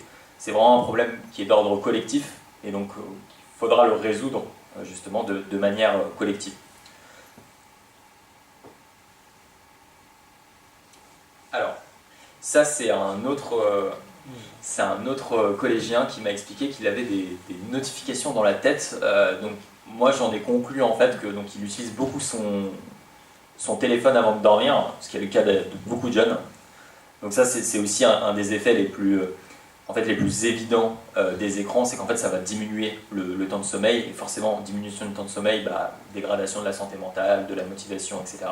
vraiment un problème qui est d'ordre collectif et donc il faudra le résoudre justement de manière collective. Alors, ça c'est un autre collégien qui m'a expliqué qu'il avait des notifications dans la tête. Donc moi j'en ai conclu en fait que donc il utilise beaucoup son téléphone avant de dormir, ce qui est le cas de beaucoup de jeunes. Donc ça c'est aussi un des effets les plus évidents des écrans, c'est qu'en fait ça va diminuer le temps de sommeil, et forcément diminution du temps de sommeil, dégradation de la santé mentale, de la motivation, etc.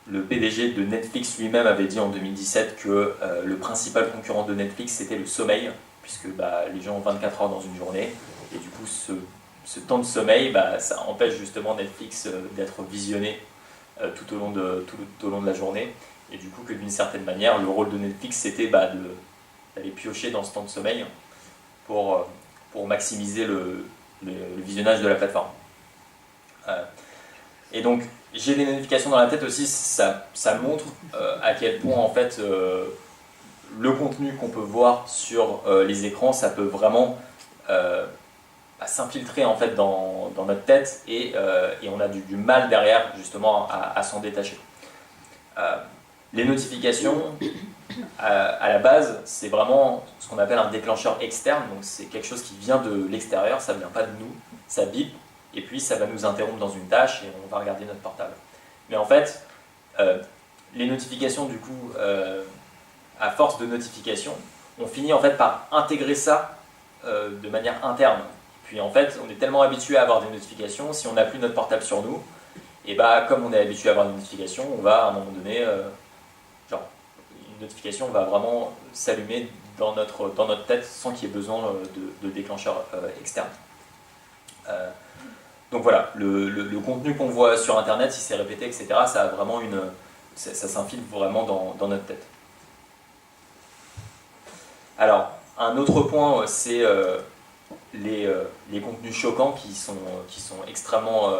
Le PDG de Netflix lui-même avait dit en 2017 que le principal concurrent de Netflix c'était le sommeil, puisque les gens ont 24 heures dans une journée, et du coup ce temps de sommeil, ça empêche justement Netflix d'être visionné tout au long de la journée, et du coup que d'une certaine manière le rôle de Netflix c'était d'aller piocher dans ce temps de sommeil pour maximiser le visionnage de la plateforme. Et donc j'ai des notifications dans la tête aussi, ça montre à quel point en fait le contenu qu'on peut voir sur les écrans, ça peut vraiment s'infiltrer en fait dans notre tête et on a du mal derrière justement à s'en détacher. Les notifications, à la base, c'est vraiment ce qu'on appelle un déclencheur externe, donc c'est quelque chose qui vient de l'extérieur, ça ne vient pas de nous, ça bip, et puis ça va nous interrompre dans une tâche et on va regarder notre portable. Mais en fait, les notifications du coup, à force de notifications, on finit en fait par intégrer ça de manière interne. puis en fait, on est tellement habitué à avoir des notifications, si on n'a plus notre portable sur nous, et bah comme on est habitué à avoir des notifications, on va à un moment donné, genre, une notification va vraiment s'allumer dans notre tête sans qu'il y ait besoin de déclencheurs externes. Donc voilà, le contenu qu'on voit sur Internet, si c'est répété, etc., ça a vraiment ça s'infiltre vraiment dans notre tête. Alors, un autre point, c'est les contenus choquants qui sont extrêmement,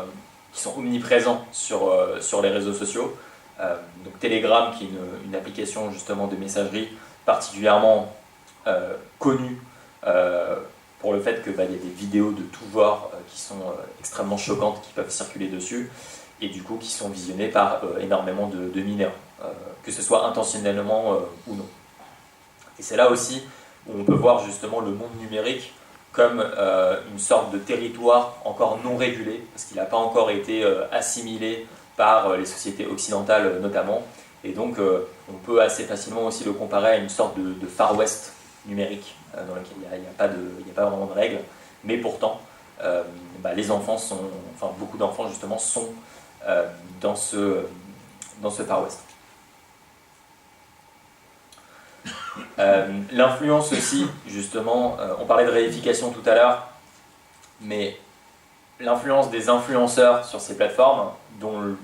qui sont omniprésents sur les réseaux sociaux. Donc Telegram, qui est une application justement de messagerie particulièrement connue pour le fait qu'il y a des vidéos de tout genre qui sont extrêmement choquantes, qui peuvent circuler dessus, et du coup qui sont visionnées par énormément de mineurs, que ce soit intentionnellement ou non. Et c'est là aussi où on peut voir justement le monde numérique comme une sorte de territoire encore non régulé, parce qu'il n'a pas encore été assimilé par les sociétés occidentales notamment, et donc on peut assez facilement aussi le comparer à une sorte de Far West numérique, dans lequel il n'y a pas vraiment de règles, mais pourtant les enfants beaucoup d'enfants justement sont dans ce Far West. L'influence aussi, justement, on parlait de réification tout à l'heure, mais l'influence des influenceurs sur ces plateformes, dont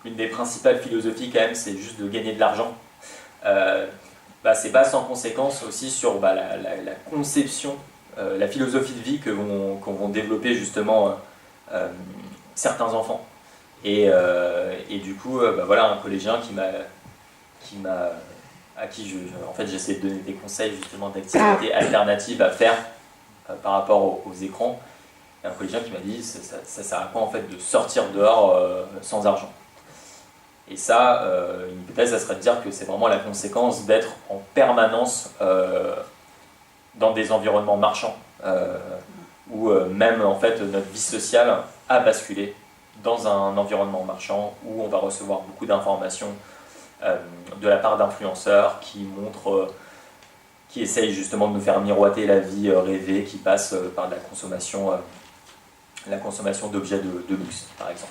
l'une des principales philosophies quand même, c'est juste de gagner de l'argent, c'est pas sans conséquence aussi sur la conception, la philosophie de vie qu'on vont développer justement certains enfants. Et du coup, voilà un collégien à qui j'essaie de donner des conseils justement d'activités alternatives à faire par rapport aux écrans. Et un collégien qui m'a dit ça sert à quoi en fait de sortir dehors sans argent. Et ça, une hypothèse, ça serait de dire que c'est vraiment la conséquence d'être en permanence dans des environnements marchands, où même en fait notre vie sociale a basculé dans un environnement marchand où on va recevoir beaucoup d'informations de la part d'influenceurs qui essayent justement de nous faire miroiter la vie rêvée, qui passe par la consommation d'objets de luxe, par exemple.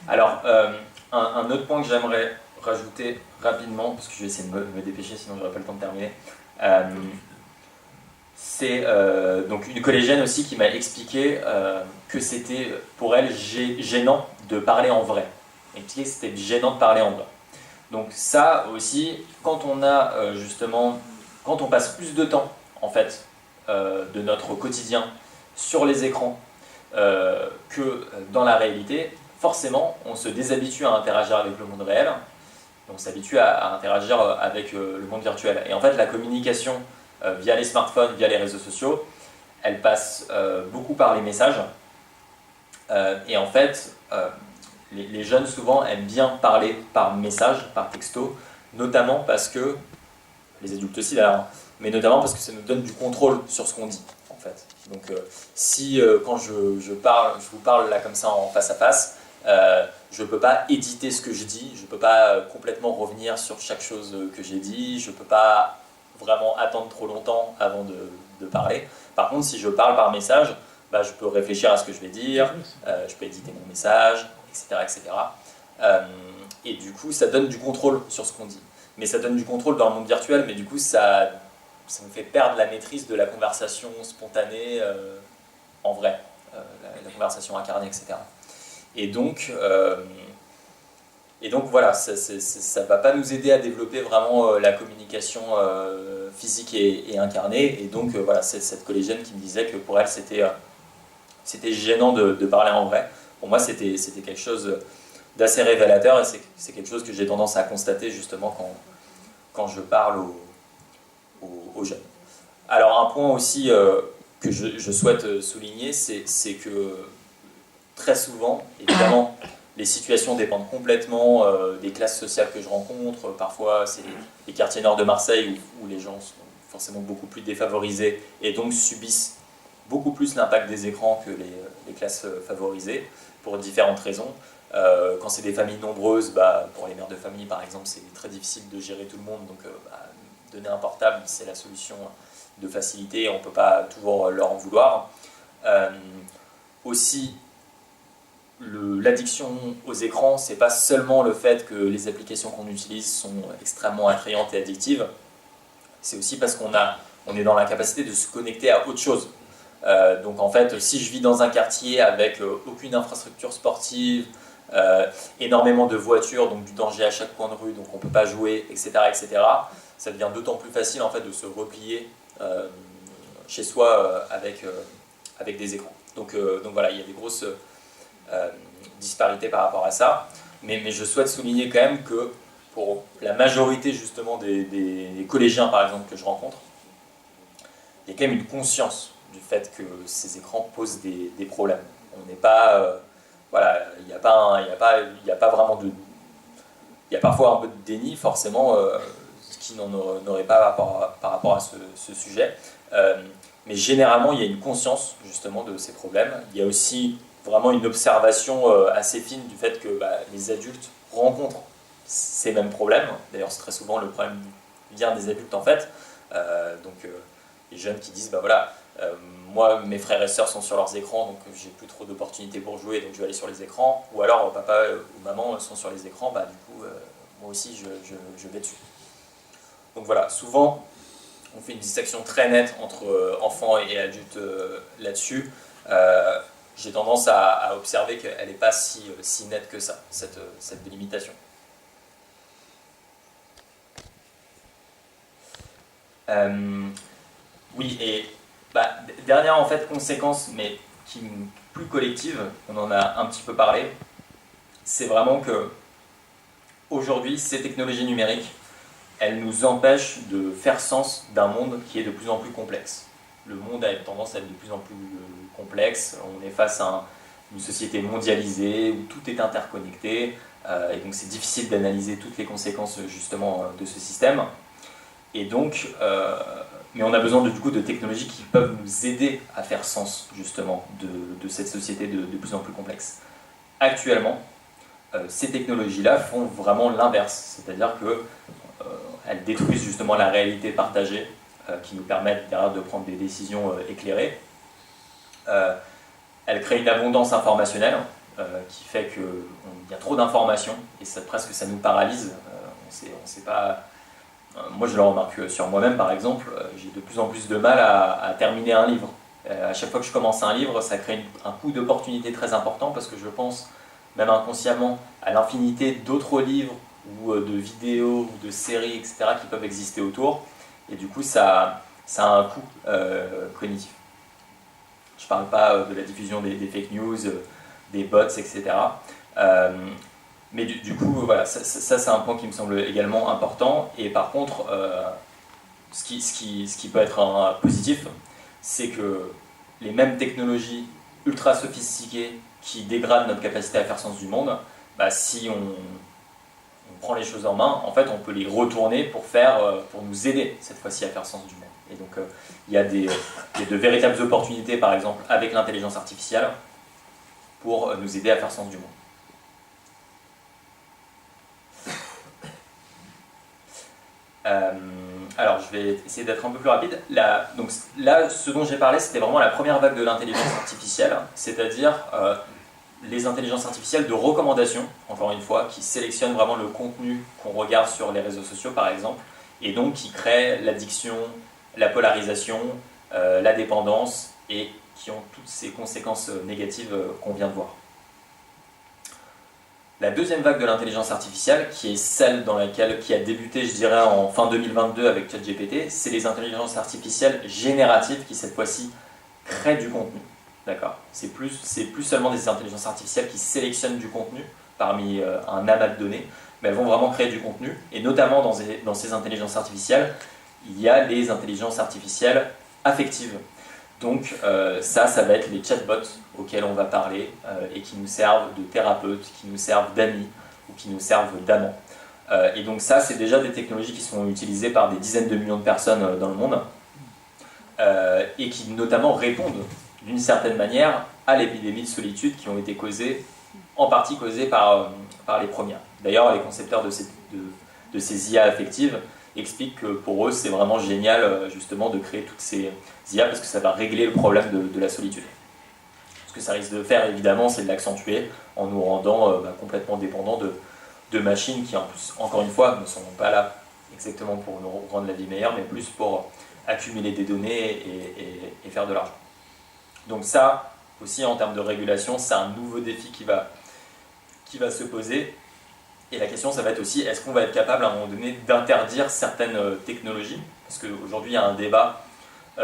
Alors, un autre point que j'aimerais rajouter rapidement, parce que je vais essayer de me dépêcher, sinon je n'aurai pas le temps de terminer, c'est donc une collégienne aussi qui m'a expliqué que c'était pour elle gênant de parler en vrai. Elle expliquait que c'était gênant de parler en vrai. Donc ça aussi, quand on passe plus de temps en fait de notre quotidien sur les écrans que dans la réalité, forcément on se déshabitue à interagir avec le monde réel, on s'habitue à interagir avec le monde virtuel. Et en fait la communication via les smartphones, via les réseaux sociaux, elle passe beaucoup par les messages. Et en fait, les jeunes souvent aiment bien parler par message, par texto, notamment parce que, les adultes aussi d'ailleurs, mais notamment parce que ça nous donne du contrôle sur ce qu'on dit, en fait. Donc si quand je vous parle là comme ça en face à face, je ne peux pas éditer ce que je dis, je ne peux pas complètement revenir sur chaque chose que j'ai dit, je ne peux pas vraiment attendre trop longtemps avant de parler. Par contre, si je parle par message, je peux réfléchir à ce que je vais dire, je peux éditer mon message, etc. etc. Et du coup, ça donne du contrôle sur ce qu'on dit. Mais ça donne du contrôle dans le monde virtuel, mais du coup, ça me fait perdre la maîtrise de la conversation spontanée en vrai, la conversation incarnée, etc. Et donc voilà, ça ne va pas nous aider à développer vraiment la communication physique et incarnée. Et donc voilà, c'est cette collégienne qui me disait que pour elle, c'était gênant de parler en vrai. Pour moi, c'était quelque chose d'assez révélateur, et c'est quelque chose que j'ai tendance à constater justement quand je parle aux jeunes. Alors un point aussi que je souhaite souligner, c'est que très souvent, évidemment, les situations dépendent complètement des classes sociales que je rencontre. Parfois, c'est les quartiers nord de Marseille où les gens sont forcément beaucoup plus défavorisés et donc subissent beaucoup plus l'impact des écrans que les classes favorisées, pour différentes raisons. Quand c'est des familles nombreuses, pour les mères de famille par exemple, c'est très difficile de gérer tout le monde, donc donner un portable, c'est la solution de facilité, on ne peut pas toujours leur en vouloir. Aussi, l'addiction aux écrans, c'est pas seulement le fait que les applications qu'on utilise sont extrêmement attrayantes et addictives, c'est aussi parce on est dans l'incapacité de se connecter à autre chose. Donc en fait, si je vis dans un quartier avec aucune infrastructure sportive, énormément de voitures, donc du danger à chaque coin de rue, donc on ne peut pas jouer, etc., etc., ça devient d'autant plus facile en fait de se replier chez soi avec des écrans. Donc voilà, il y a des grosses disparités par rapport à ça, mais je souhaite souligner quand même que pour la majorité justement des collégiens par exemple que je rencontre, il y a quand même une conscience du fait que ces écrans posent des problèmes. On n'est pas... voilà, il n'y a pas vraiment de... Il y a parfois un peu de déni, forcément, qui n'en aurait pas par rapport à ce sujet. Mais généralement, il y a une conscience, justement, de ces problèmes. Il y a aussi vraiment une observation assez fine du fait que les adultes rencontrent ces mêmes problèmes. D'ailleurs, très souvent, le problème vient des adultes, en fait. Donc, les jeunes qui disent, moi, mes frères et sœurs sont sur leurs écrans, donc j'ai plus trop d'opportunités pour jouer, donc je vais aller sur les écrans. Ou alors, papa ou maman sont sur les écrans, du coup, moi aussi, je vais dessus. Donc voilà, souvent, on fait une distinction très nette entre enfants et adultes là-dessus. J'ai tendance à observer qu'elle n'est pas si nette que ça, cette délimitation. Oui, et dernière en fait conséquence, mais qui est plus collective, on en a un petit peu parlé, c'est vraiment que aujourd'hui, ces technologies numériques, elles nous empêchent de faire sens d'un monde qui est de plus en plus complexe. Le monde a tendance à être de plus en plus complexe, on est face à une société mondialisée où tout est interconnecté, et donc c'est difficile d'analyser toutes les conséquences justement de ce système. Et donc, mais on a besoin du coup de technologies qui peuvent nous aider à faire sens justement de cette société de plus en plus complexe. Actuellement, ces technologies-là font vraiment l'inverse, c'est-à-dire qu'elles détruisent justement la réalité partagée qui nous permettent derrière de prendre des décisions éclairées. Elles créent une abondance informationnelle qui fait qu'il y a trop d'informations et presque ça nous paralyse. On sait pas. Moi, je le remarque sur moi-même, par exemple, j'ai de plus en plus de mal à terminer un livre. À chaque fois que je commence un livre, ça crée un coût d'opportunité très important parce que je pense, même inconsciemment, à l'infinité d'autres livres ou de vidéos ou de séries, etc., qui peuvent exister autour. Et du coup, ça a un coût cognitif. Je ne parle pas de la diffusion des fake news, des bots, etc. Mais du coup, voilà, ça c'est un point qui me semble également important. Et par contre, ce qui peut être positif, c'est que les mêmes technologies ultra sophistiquées qui dégradent notre capacité à faire sens du monde, si on prend les choses en main, en fait, on peut les retourner pour nous aider cette fois-ci à faire sens du monde. Et donc, il y a de véritables opportunités, par exemple, avec l'intelligence artificielle, pour nous aider à faire sens du monde. Alors, je vais essayer d'être un peu plus rapide. Donc là, ce dont j'ai parlé, c'était vraiment la première vague de l'intelligence artificielle, c'est-à-dire les intelligences artificielles de recommandation, encore une fois, qui sélectionnent vraiment le contenu qu'on regarde sur les réseaux sociaux, par exemple, et donc qui créent l'addiction, la polarisation, la dépendance, et qui ont toutes ces conséquences négatives qu'on vient de voir. La deuxième vague de l'intelligence artificielle, qui est celle qui a débuté, je dirais, en fin 2022 avec ChatGPT, c'est les intelligences artificielles génératives qui, cette fois-ci, créent du contenu. D'accord ? C'est plus seulement des intelligences artificielles qui sélectionnent du contenu parmi un amas de données, mais elles vont vraiment créer du contenu. Et notamment dans ces intelligences artificielles, il y a les intelligences artificielles affectives. Donc ça va être les chatbots auxquels on va parler et qui nous servent de thérapeutes, qui nous servent d'amis ou qui nous servent d'amants. Et donc ça, c'est déjà des technologies qui sont utilisées par des dizaines de millions de personnes dans le monde et qui notamment répondent d'une certaine manière à l'épidémie de solitude qui ont été en partie causées par les premières. D'ailleurs, les concepteurs de ces IA affectives, expliquent que pour eux, c'est vraiment génial justement de créer toutes ces IA parce que ça va régler le problème de la solitude. Ce que ça risque de faire, évidemment, c'est de l'accentuer en nous rendant complètement dépendants de machines qui, en plus, encore une fois, ne sont pas là exactement pour nous rendre la vie meilleure, mais plus pour accumuler des données et faire de l'argent. Donc ça, aussi, en termes de régulation, c'est un nouveau défi qui va se poser. Et la question, ça va être aussi, est-ce qu'on va être capable, à un moment donné, d'interdire certaines technologies? Parce qu'aujourd'hui, il y a un débat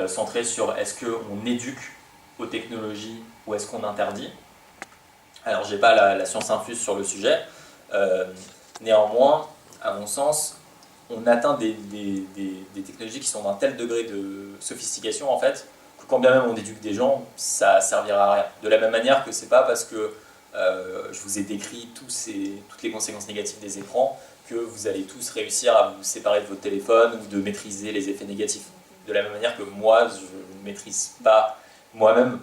centré sur est-ce qu'on éduque aux technologies ou est-ce qu'on interdit? Alors, je n'ai pas la science infuse sur le sujet. Néanmoins, à mon sens, on atteint des technologies qui sont d'un tel degré de sophistication, en fait, que quand bien même on éduque des gens, ça ne servira à rien. De la même manière que ce n'est pas parce que je vous ai décrit toutes les conséquences négatives des écrans que vous allez tous réussir à vous séparer de votre téléphone ou de maîtriser les effets négatifs. De la même manière que moi, je ne maîtrise pas moi-même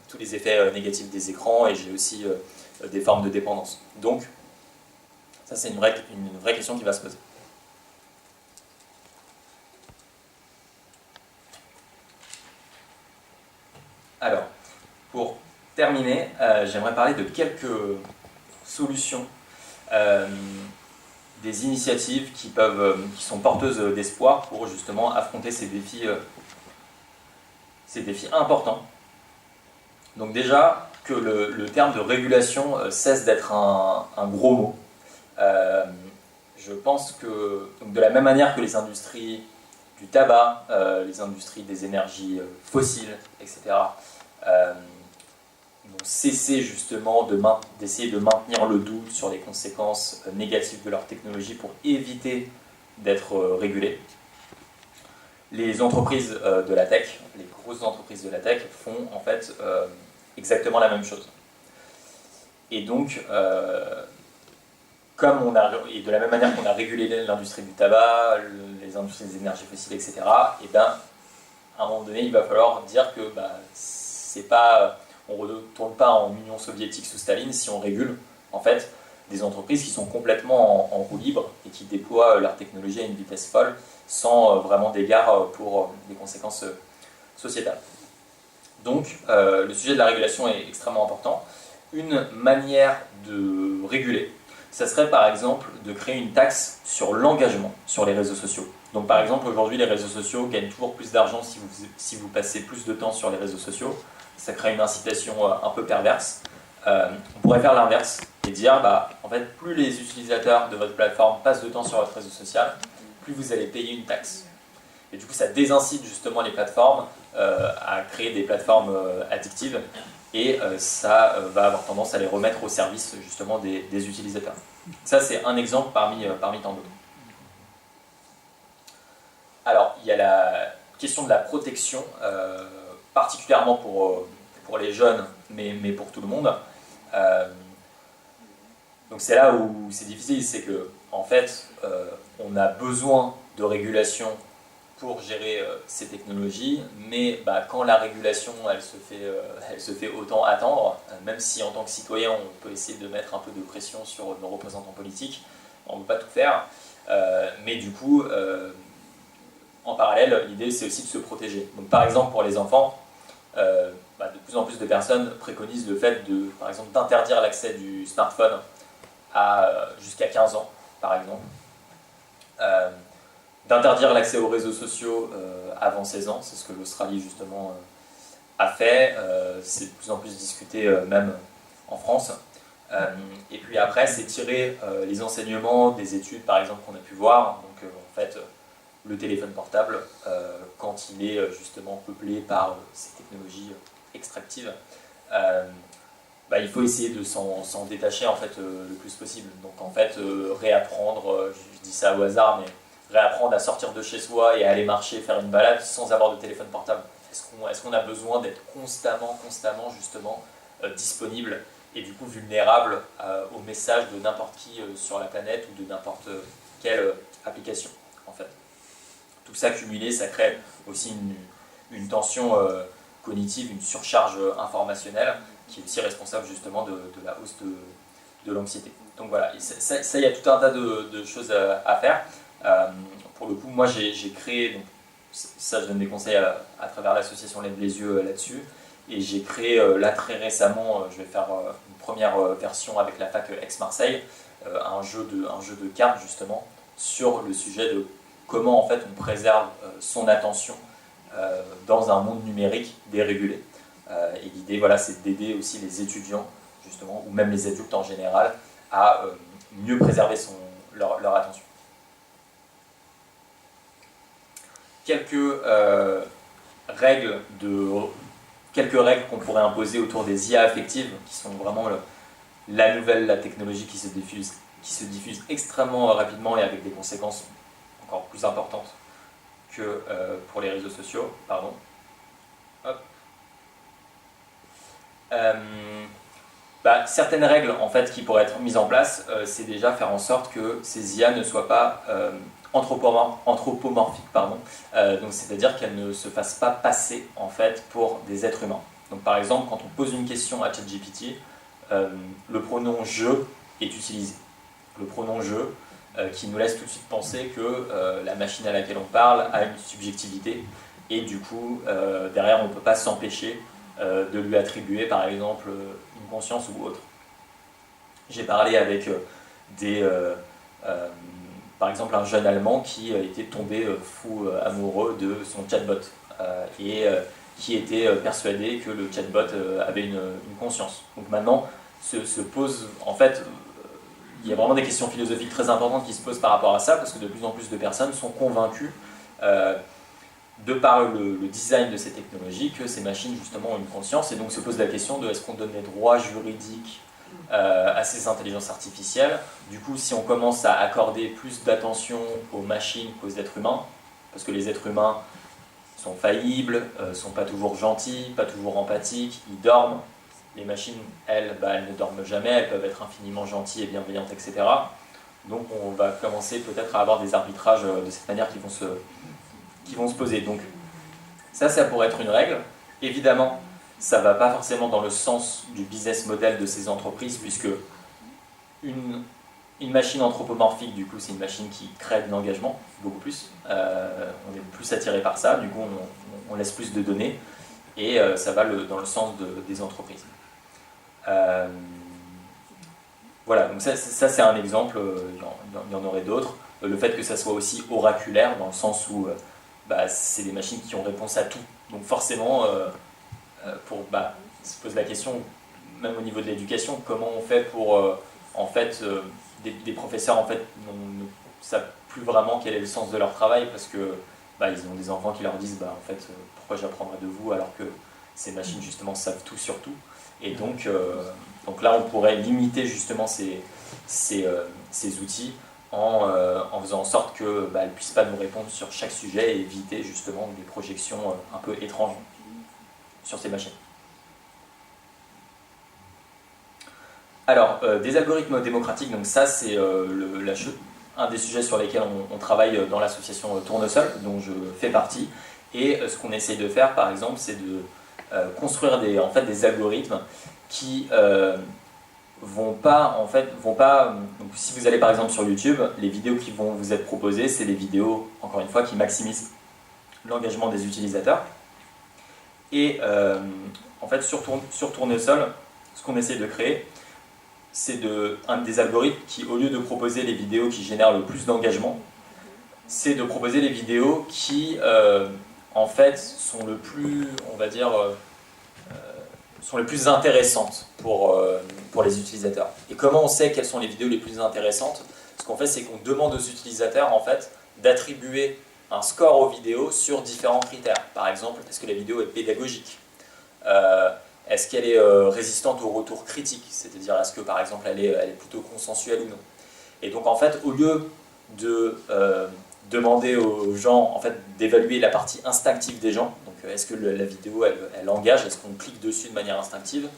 tous les effets négatifs des écrans et j'ai aussi des formes de dépendance. Donc, ça c'est une vraie question qui va se poser. Alors, pour terminer, j'aimerais parler de quelques solutions, des initiatives qui sont porteuses d'espoir pour justement affronter ces défis importants. Donc déjà, que le terme de régulation cesse d'être un gros mot. Je pense que, donc de la même manière que les industries du tabac, les industries des énergies fossiles, etc., vont cesser justement d'essayer de maintenir le doute sur les conséquences négatives de leur technologie pour éviter d'être régulées. Les entreprises de la tech, les grosses entreprises de la tech font en fait exactement la même chose. Et donc, et de la même manière qu'on a régulé l'industrie du tabac, les industries des énergies fossiles, etc., et ben, à un moment donné, il va falloir dire que c'est pas, on ne retourne pas en Union soviétique sous Staline si on régule en fait des entreprises qui sont complètement en roue libre et qui déploient leur technologie à une vitesse folle sans vraiment d'égard pour les conséquences sociétales. Donc, le sujet de la régulation est extrêmement important. Une manière de réguler, ça serait par exemple de créer une taxe sur l'engagement sur les réseaux sociaux. Donc par exemple, aujourd'hui, les réseaux sociaux gagnent toujours plus d'argent si vous passez plus de temps sur les réseaux sociaux. Ça crée une incitation un peu perverse. On pourrait faire l'inverse et dire, en fait, plus les utilisateurs de votre plateforme passent de temps sur votre réseau social, plus vous allez payer une taxe. Et du coup, ça désincite justement les plateformes à créer des plateformes addictives et ça va avoir tendance à les remettre au service justement des utilisateurs. Ça, c'est un exemple parmi tant d'autres. Alors, il y a la question de la protection, particulièrement pour les jeunes, mais pour tout le monde. Donc c'est là où c'est difficile, c'est que en fait, on a besoin de régulation pour gérer ces technologies, mais quand la régulation elle se fait autant attendre, même si en tant que citoyen on peut essayer de mettre un peu de pression sur nos représentants politiques, on ne peut pas tout faire, mais du coup, en parallèle, l'idée c'est aussi de se protéger. Donc par exemple pour les enfants, de plus en plus de personnes préconisent le fait par exemple, d'interdire l'accès du smartphone jusqu'à 15 ans, par exemple. D'interdire l'accès aux réseaux sociaux avant 16 ans, c'est ce que l'Australie justement a fait, c'est de plus en plus discuté même en France. Et puis après, c'est tirer les enseignements des études par exemple qu'on a pu voir, donc en fait le téléphone portable, quand il est justement peuplé par ces technologies extractives, il faut essayer de s'en détacher en fait le plus possible. Donc en fait réapprendre, je dis ça au hasard, mais réapprendre à sortir de chez soi et à aller marcher, faire une balade sans avoir de téléphone portable. Est-ce qu'on a besoin d'être constamment justement disponible et du coup vulnérable aux messages de n'importe qui sur la planète ou de n'importe quelle application en fait. Tout ça cumulé, ça crée aussi une tension cognitive, une surcharge informationnelle qui est aussi responsable justement de la hausse de l'anxiété. Donc voilà, ça, il y a tout un tas de choses à faire. pour le coup, moi j'ai créé, donc, ça je donne des conseils à travers l'association Lève les yeux là-dessus, et j'ai créé là très récemment, je vais faire une première version avec la fac Aix-Marseille, un jeu de cartes justement sur le sujet de comment en fait on préserve son attention dans un monde numérique dérégulé. Et l'idée, voilà, c'est d'aider aussi les étudiants justement, ou même les adultes en général, à mieux préserver leur attention. Quelques règles qu'on pourrait imposer autour des IA affectives, qui sont vraiment la technologie qui se diffuse extrêmement rapidement et avec des conséquences encore plus importantes que pour les réseaux sociaux. Pardon. Hop. Certaines règles en fait, qui pourraient être mises en place, c'est déjà faire en sorte que ces IA ne soient pas anthropomorphiques, donc c'est-à-dire qu'elles ne se fassent pas passer en fait pour des êtres humains. Donc par exemple, quand on pose une question à ChatGPT, le pronom je est utilisé. Le pronom je qui nous laisse tout de suite penser que la machine à laquelle on parle a une subjectivité et du coup derrière on ne peut pas s'empêcher de lui attribuer par exemple une conscience ou autre. J'ai parlé avec par exemple un jeune Allemand qui était tombé fou amoureux de son chatbot et qui était persuadé que le chatbot avait une conscience. Donc maintenant se pose en fait il y a vraiment des questions philosophiques très importantes qui se posent par rapport à ça parce que de plus en plus de personnes sont convaincues de par le design de ces technologies, que ces machines justement ont une conscience, et donc se pose la question de est-ce qu'on donne des droits juridiques à ces intelligences artificielles. Du coup, si on commence à accorder plus d'attention aux machines qu'aux êtres humains, parce que les êtres humains sont faillibles, sont pas toujours gentils, pas toujours empathiques, ils dorment. Les machines, elles ne dorment jamais, elles peuvent être infiniment gentilles et bienveillantes, etc. Donc on va commencer peut-être à avoir des arbitrages de cette manière qui vont se poser. Donc ça pourrait être une règle. Évidemment, ça ne va pas forcément dans le sens du business model de ces entreprises, puisque une machine anthropomorphique, du coup, c'est une machine qui crée de l'engagement, beaucoup plus. On est plus attiré par ça, du coup, on laisse plus de données, et ça va dans le sens des entreprises. Voilà, donc ça c'est un exemple, il y en aurait d'autres. Le fait que ça soit aussi oraculaire, dans le sens où c'est des machines qui ont réponse à tout. Donc forcément, se pose la question, même au niveau de l'éducation, comment on fait pour, des professeurs en fait ne savent plus vraiment quel est le sens de leur travail, parce que ils ont des enfants qui leur disent en fait pourquoi j'apprendrai de vous alors que ces machines justement savent tout sur tout. Et donc là on pourrait limiter justement ces outils en faisant en sorte qu'elles ne puissent pas nous répondre sur chaque sujet et éviter justement des projections un peu étranges sur ces machines. Alors, des algorithmes démocratiques, donc ça c'est un des sujets sur lesquels on travaille dans l'association Tournesol, dont je fais partie. Et ce qu'on essaie de faire par exemple, c'est de construire des algorithmes qui donc si vous allez par exemple sur YouTube, les vidéos qui vont vous être proposées, c'est des vidéos, encore une fois, qui maximisent l'engagement des utilisateurs. Et en fait, sur Tournesol, ce qu'on essaie de créer, c'est un des algorithmes qui, au lieu de proposer les vidéos qui génèrent le plus d'engagement, c'est de proposer les vidéos qui, en fait, sont le plus, on va dire, sont les plus intéressantes pour les utilisateurs. Et comment on sait quelles sont les vidéos les plus intéressantes? Ce qu'on fait, c'est qu'on demande aux utilisateurs en fait, d'attribuer un score aux vidéos sur différents critères. Par exemple, est-ce que la vidéo est pédagogique? Est-ce qu'elle est résistante au retour critique? C'est-à-dire, est-ce que par exemple, elle est plutôt consensuelle ou non? Et donc en fait, au lieu de demander aux gens en fait, d'évaluer la partie instinctive des gens, donc est-ce que la vidéo elle engage, est-ce qu'on clique dessus de manière instinctive,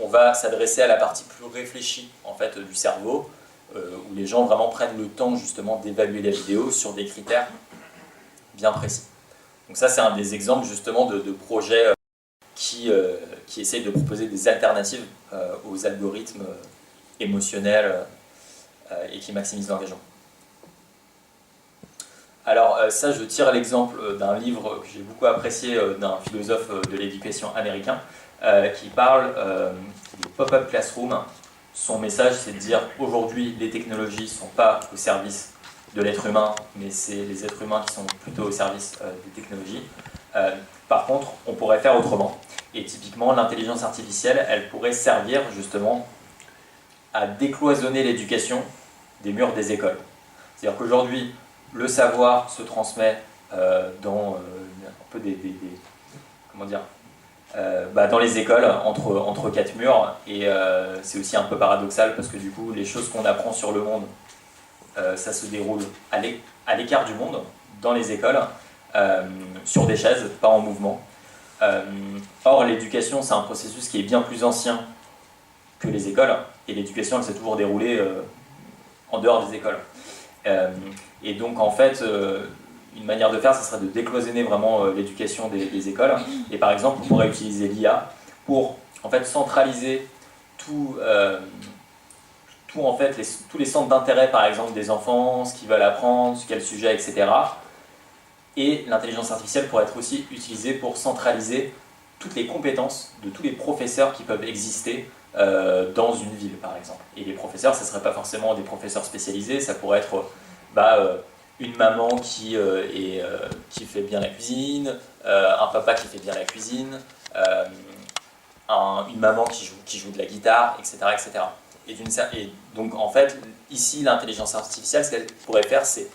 on va s'adresser à la partie plus réfléchie en fait, du cerveau, où les gens vraiment prennent le temps justement d'évaluer la vidéo sur des critères bien précis. Donc ça c'est un des exemples justement de projets qui essayent de proposer des alternatives aux algorithmes émotionnels et qui maximisent l'engagement. Alors ça, je tire l'exemple d'un livre que j'ai beaucoup apprécié d'un philosophe de l'éducation américain qui parle des pop-up classroom. Son message, c'est de dire aujourd'hui, les technologies ne sont pas au service de l'être humain, mais c'est les êtres humains qui sont plutôt au service des technologies. Par contre, on pourrait faire autrement. Et typiquement, l'intelligence artificielle, elle pourrait servir justement à décloisonner l'éducation des murs des écoles. C'est-à-dire qu'aujourd'hui, le savoir se transmet dans un peu comment dire, dans les écoles, entre quatre murs, et c'est aussi un peu paradoxal parce que du coup, les choses qu'on apprend sur le monde, ça se déroule à l'écart du monde, dans les écoles, sur des chaises, pas en mouvement. Or, l'éducation, c'est un processus qui est bien plus ancien que les écoles, et l'éducation, elle s'est toujours déroulée en dehors des écoles. Et donc, en fait, une manière de faire, ce serait de décloisonner vraiment l'éducation des écoles. Et par exemple, on pourrait utiliser l'IA pour en fait, centraliser tout en fait, tous les centres d'intérêt, par exemple, des enfants, ce qu'ils veulent apprendre, quel sujet, etc. Et l'intelligence artificielle pourrait être aussi utilisée pour centraliser toutes les compétences de tous les professeurs qui peuvent exister dans une ville, par exemple. Et les professeurs, ce ne seraient pas forcément des professeurs spécialisés, ça pourrait être une maman qui fait bien la cuisine, un papa qui fait bien la cuisine, une maman qui joue de la guitare, etc. etc. Et donc, en fait, ici, l'intelligence artificielle, ce qu'elle pourrait faire, c'est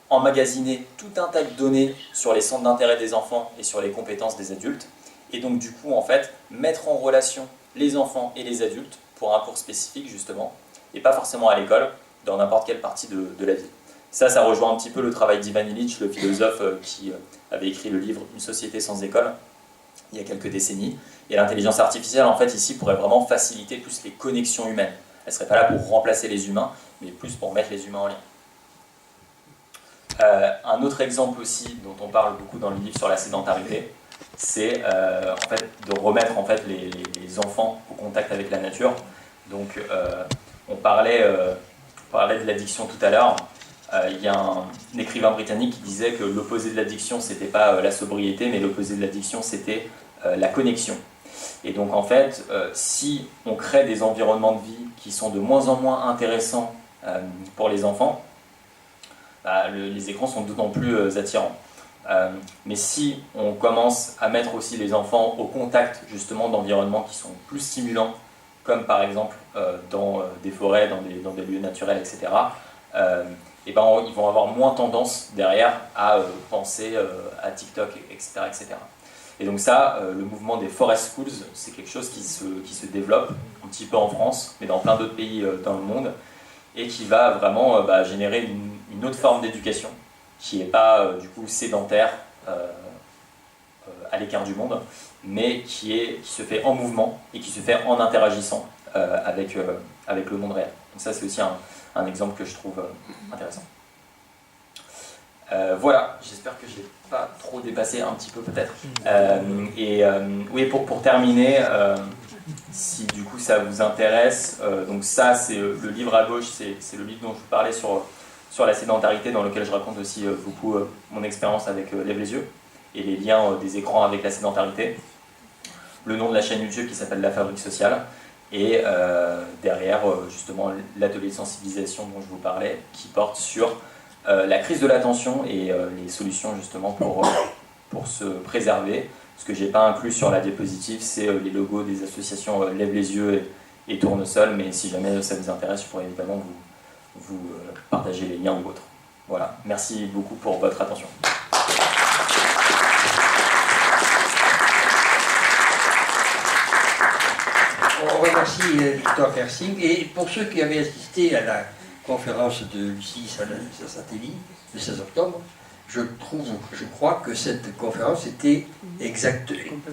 emmagasiner tout un tas de données sur les centres d'intérêt des enfants et sur les compétences des adultes, et donc du coup en fait mettre en relation les enfants et les adultes pour un cours spécifique justement, et pas forcément à l'école, dans n'importe quelle partie de la vie. Ça rejoint un petit peu le travail d'Ivan Illich, le philosophe qui avait écrit le livre Une société sans école il y a quelques décennies, et l'intelligence artificielle en fait ici pourrait vraiment faciliter plus les connexions humaines. Elle ne serait pas là pour remplacer les humains, mais plus pour mettre les humains en lien. Un autre exemple aussi dont on parle beaucoup dans le livre sur la sédentarité, c'est en fait, de remettre en fait, les enfants au contact avec la nature. Donc on parlait de l'addiction tout à l'heure. Il y a un écrivain britannique qui disait que l'opposé de l'addiction, c'était pas la sobriété, mais l'opposé de l'addiction, c'était la connexion. Et donc en fait, si on crée des environnements de vie qui sont de moins en moins intéressants pour les enfants, les écrans sont d'autant plus attirants. Mais si on commence à mettre aussi les enfants au contact justement d'environnements qui sont plus stimulants, comme par exemple dans des forêts, dans des lieux naturels, etc., ils vont avoir moins tendance derrière à penser à TikTok, etc., etc. Et donc ça, le mouvement des Forest Schools, c'est quelque chose qui se développe un petit peu en France, mais dans plein d'autres pays dans le monde, et qui va vraiment générer une autre forme d'éducation qui n'est pas du coup sédentaire à l'écart du monde, mais qui se fait en mouvement et qui se fait en interagissant avec le monde réel. Donc ça c'est aussi un exemple que je trouve intéressant. Voilà, j'espère que je n'ai pas trop dépassé, un petit peu peut-être. Oui, pour terminer, si du coup ça vous intéresse, donc ça c'est le livre à gauche, c'est le livre dont je vous parlais sur la sédentarité, dans lequel je raconte aussi beaucoup mon expérience avec Lève les yeux et les liens des écrans avec la sédentarité. Le nom de la chaîne YouTube qui s'appelle La Fabrique Sociale, et derrière justement l'atelier de sensibilisation dont je vous parlais, qui porte sur la crise de l'attention et les solutions justement pour se préserver. Ce que je n'ai pas inclus sur la diapositive, c'est les logos des associations Lève les yeux et Tournesol, mais si jamais ça vous intéresse, je pourrais évidemment vous partager les liens ou autres. Voilà, merci beaucoup pour votre attention. On remercie Victor Fersing, et pour ceux qui avaient assisté à la conférence de Lucie Satelli le 16 octobre, je crois que cette conférence était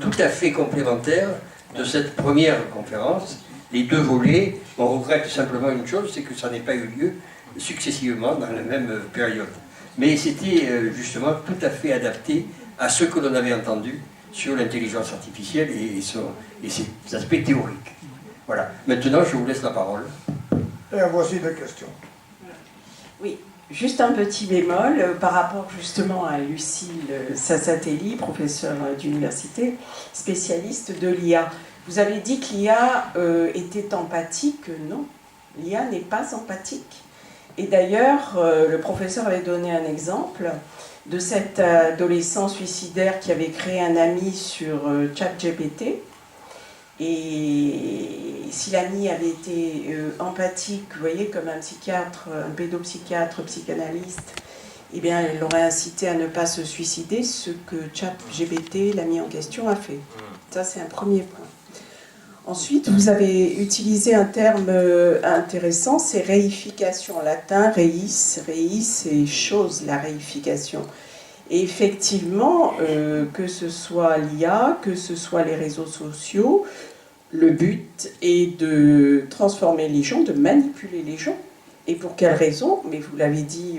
tout à fait complémentaire de cette première conférence. Les deux volets, on regrette simplement une chose, c'est que ça n'ait pas eu lieu successivement dans la même période. Mais c'était justement tout à fait adapté à ce que l'on avait entendu sur l'intelligence artificielle et ses aspects théoriques. Voilà. Maintenant, je vous laisse la parole. Et voici des questions. Oui, Juste un petit bémol par rapport justement à Lucille Sassatelli, professeure d'université, spécialiste de l'IA. Vous avez dit que l'IA était empathique. Non, l'IA n'est pas empathique. Et d'ailleurs, le professeur avait donné un exemple de cet adolescent suicidaire qui avait créé un ami sur ChatGPT. Et si l'ami avait été empathique, vous voyez, comme un psychiatre, un pédopsychiatre, psychanalyste, eh bien, il l'aurait incité à ne pas se suicider, ce que ChatGPT, l'ami en question, a fait. Ça, c'est un premier point. Ensuite, vous avez utilisé un terme intéressant, c'est réification. En latin, reis, c'est chose, la réification. Et effectivement, que ce soit l'IA, que ce soit les réseaux sociaux, le but est de transformer les gens, de manipuler les gens. Et pour quelle raison? Mais vous l'avez dit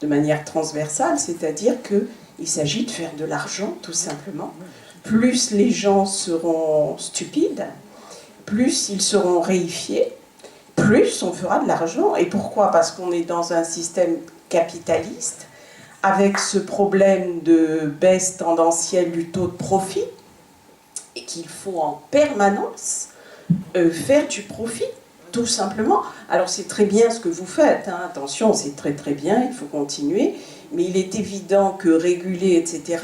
de manière transversale, c'est-à-dire qu'il s'agit de faire de l'argent, tout simplement. Plus les gens seront stupides, plus ils seront réifiés, plus on fera de l'argent. Et pourquoi? Parce qu'on est dans un système capitaliste, avec ce problème de baisse tendancielle du taux de profit, et qu'il faut en permanence faire du profit, tout simplement. Alors c'est très bien ce que vous faites, hein. Attention, c'est très très bien, il faut continuer, mais il est évident que réguler, etc.,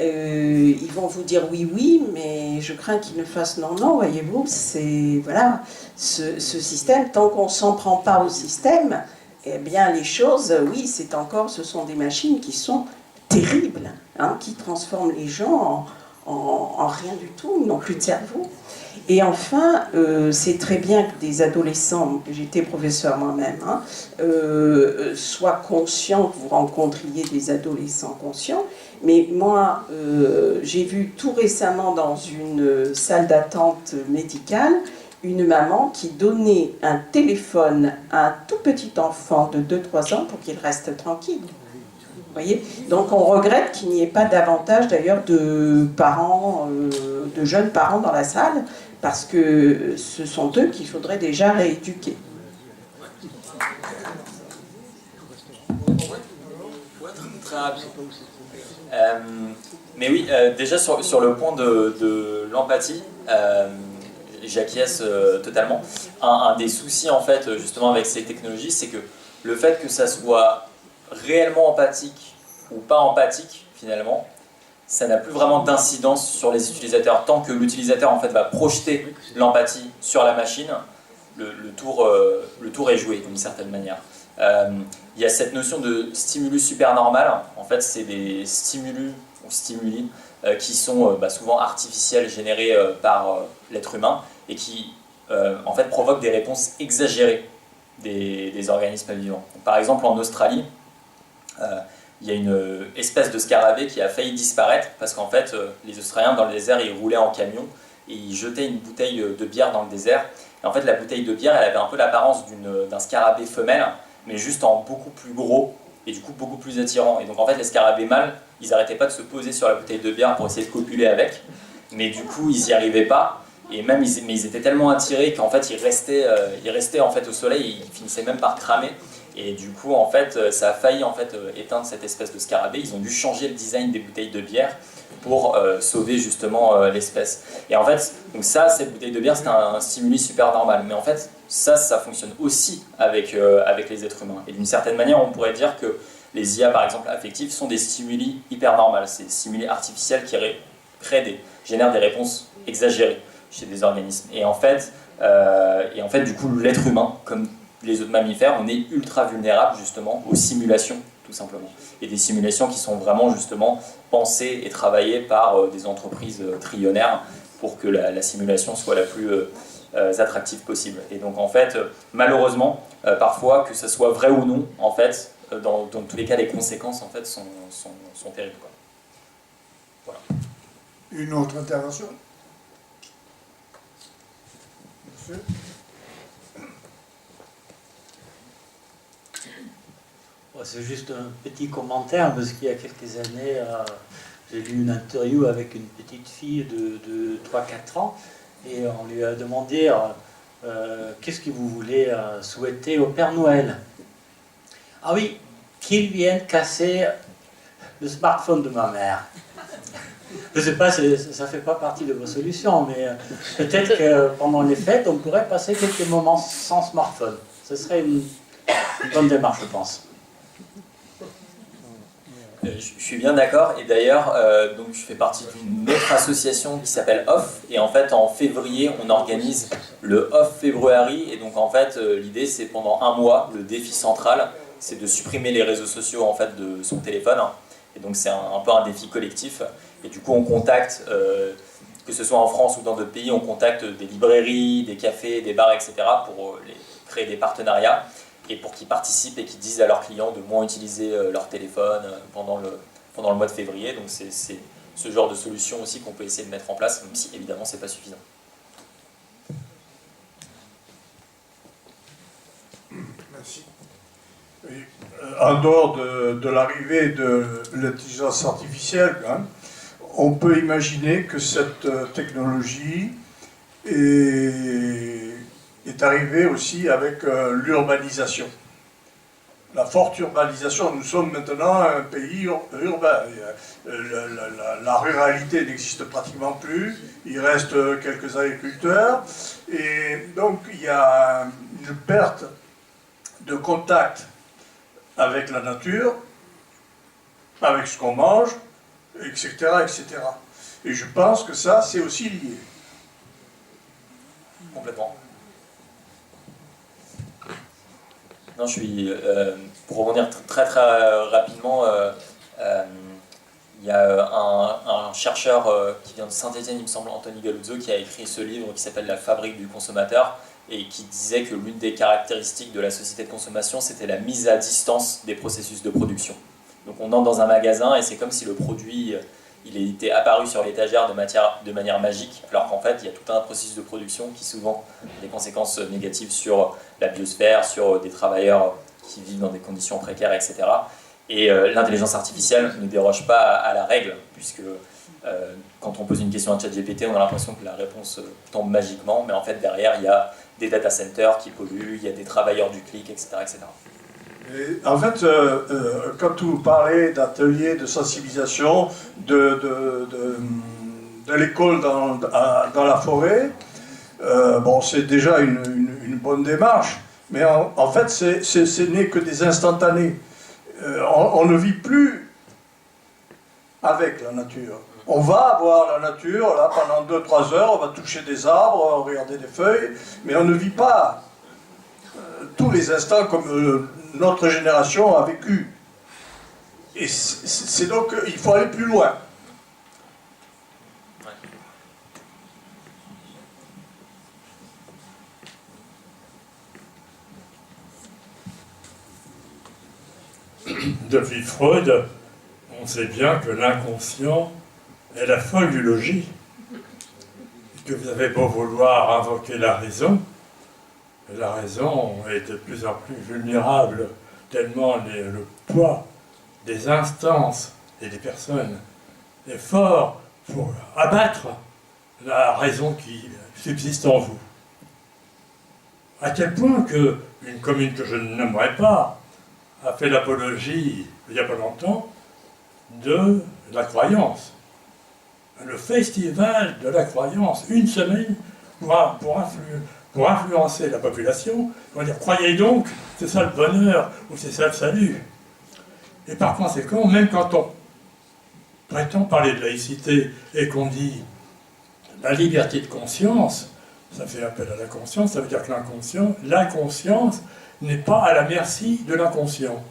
ils vont vous dire oui, oui, mais je crains qu'ils ne fassent non, non, voyez-vous, c'est, voilà, ce système, tant qu'on ne s'en prend pas au système, eh bien les choses, oui, c'est encore, ce sont des machines qui sont terribles, hein, qui transforment les gens en rien du tout, ils n'ont plus de cerveau. Et enfin, c'est très bien que des adolescents, j'étais professeur moi-même, hein, soient conscients, que vous rencontriez des adolescents conscients. Mais moi, j'ai vu tout récemment dans une salle d'attente médicale une maman qui donnait un téléphone à un tout petit enfant de 2-3 ans pour qu'il reste tranquille. Vous voyez? Donc on regrette qu'il n'y ait pas davantage d'ailleurs de parents, de jeunes parents dans la salle, parce que ce sont eux qu'il faudrait déjà rééduquer. Très rapide. Mais oui, déjà sur le point de l'empathie, j'acquiesce totalement. Un des soucis en fait justement avec ces technologies, c'est que le fait que ça soit réellement empathique ou pas empathique finalement, ça n'a plus vraiment d'incidence sur les utilisateurs. Tant que l'utilisateur en fait va projeter l'empathie sur la machine, le tour est joué d'une certaine manière. Il y a cette notion de stimulus supernormal. En fait, c'est des stimulus ou stimuli qui sont souvent artificiels, générés par l'être humain et qui en fait provoquent des réponses exagérées des organismes vivants. Donc, par exemple, en Australie, il y a une espèce de scarabée qui a failli disparaître parce qu'en fait, les Australiens dans le désert, ils roulaient en camion et ils jetaient une bouteille de bière dans le désert. Et en fait, la bouteille de bière, elle avait un peu l'apparence d'un scarabée femelle, mais juste en beaucoup plus gros et du coup beaucoup plus attirant. Et donc en fait, les scarabées mâles, ils n'arrêtaient pas de se poser sur la bouteille de bière pour essayer de copuler avec, mais du coup, ils n'y arrivaient pas. Et même, ils étaient tellement attirés qu'en fait, ils restaient en fait au soleil, ils finissaient même par cramer. Et du coup, en fait, ça a failli en fait éteindre cette espèce de scarabée. Ils ont dû changer le design des bouteilles de bière pour sauver justement l'espèce. Et en fait, donc ça, cette bouteille de bière, c'est un stimuli super normal. Mais en fait, ça fonctionne aussi avec les êtres humains. Et d'une certaine manière, on pourrait dire que les IA, par exemple, affectives, sont des stimuli hyper normaux. C'est des stimuli artificiels qui génèrent des réponses exagérées chez des organismes. Et en fait, du coup, l'être humain, comme les autres mammifères, on est ultra vulnérable justement aux simulations, tout simplement. Et des simulations qui sont vraiment justement pensées et travaillées par des entreprises trillionnaires pour que la simulation soit la plus attractive possible. Et donc en fait, malheureusement, parfois, que ce soit vrai ou non, en fait, dans tous les cas, les conséquences en fait sont terribles, quoi. Voilà. Une autre intervention? Monsieur? C'est juste un petit commentaire, parce qu'il y a quelques années, j'ai lu une interview avec une petite fille de 3-4 ans, et on lui a demandé qu'est-ce que vous voulez souhaiter au Père Noël. Ah oui, qu'ils viennent casser le smartphone de ma mère. Je ne sais pas, ça ne fait pas partie de vos solutions, mais peut-être que pendant les fêtes, on pourrait passer quelques moments sans smartphone. Ce serait une bonne démarche, je pense. Je suis bien d'accord, et d'ailleurs, donc je fais partie d'une autre association qui s'appelle Off, et en fait en février on organise le Off February, et donc en fait l'idée c'est pendant un mois, le défi central c'est de supprimer les réseaux sociaux en fait de son téléphone, et donc c'est un peu un défi collectif, et du coup on contacte, que ce soit en France ou dans d'autres pays, on contacte des librairies, des cafés, des bars, etc. pour créer des partenariats, et pour qu'ils participent et qu'ils disent à leurs clients de moins utiliser leur téléphone pendant le mois de février. Donc c'est ce genre de solution aussi qu'on peut essayer de mettre en place, même si évidemment c'est pas suffisant. Merci. Oui, en dehors de l'arrivée de l'intelligence artificielle, hein, on peut imaginer que cette technologie est arrivée aussi avec l'urbanisation. La forte urbanisation, nous sommes maintenant un pays urbain. La ruralité n'existe pratiquement plus, il reste quelques agriculteurs, et donc il y a une perte de contact avec la nature, avec ce qu'on mange, etc., etc. Et je pense que ça, c'est aussi lié. Complètement. Non, pour rebondir très rapidement, il y a un chercheur qui vient de Saint-Étienne, il me semble, Anthony Galuzzo, qui a écrit ce livre qui s'appelle La fabrique du consommateur, et qui disait que l'une des caractéristiques de la société de consommation, c'était la mise à distance des processus de production. Donc on entre dans un magasin et c'est comme si le produit il était apparu sur l'étagère de manière magique, alors qu'en fait il y a tout un processus de production qui souvent a des conséquences négatives sur la biosphère, sur des travailleurs qui vivent dans des conditions précaires, etc. Et l'intelligence artificielle ne déroge pas à la règle, puisque quand on pose une question à ChatGPT, on a l'impression que la réponse tombe magiquement, mais en fait derrière il y a des data centers qui polluent, il y a des travailleurs du clic, etc. etc. Et en fait, quand vous parlez d'ateliers de sensibilisation, de l'école dans la forêt, bon, c'est déjà une bonne démarche, mais en fait, ce n'est que des instantanés. On ne vit plus avec la nature. On va voir la nature, là, pendant 2-3 heures, on va toucher des arbres, regarder des feuilles, mais on ne vit pas tous les instants comme notre génération a vécu. Et c'est donc, il faut aller plus loin. Depuis Freud, on sait bien que l'inconscient est la folle du logis. Et que vous avez beau vouloir invoquer la raison est de plus en plus vulnérable, tellement le poids des instances et des personnes est fort pour abattre la raison qui subsiste en vous. À tel point qu'une commune que je ne nommerai pas a fait l'apologie, il n'y a pas longtemps, de la croyance. Le festival de la croyance, une semaine pour influencer la population, on va dire, croyez donc, c'est ça le bonheur, ou c'est ça le salut. Et par conséquent, même quand on prétend parler de laïcité et qu'on dit la liberté de conscience, ça fait appel à la conscience, ça veut dire que l'inconscience n'est pas à la merci de l'inconscient.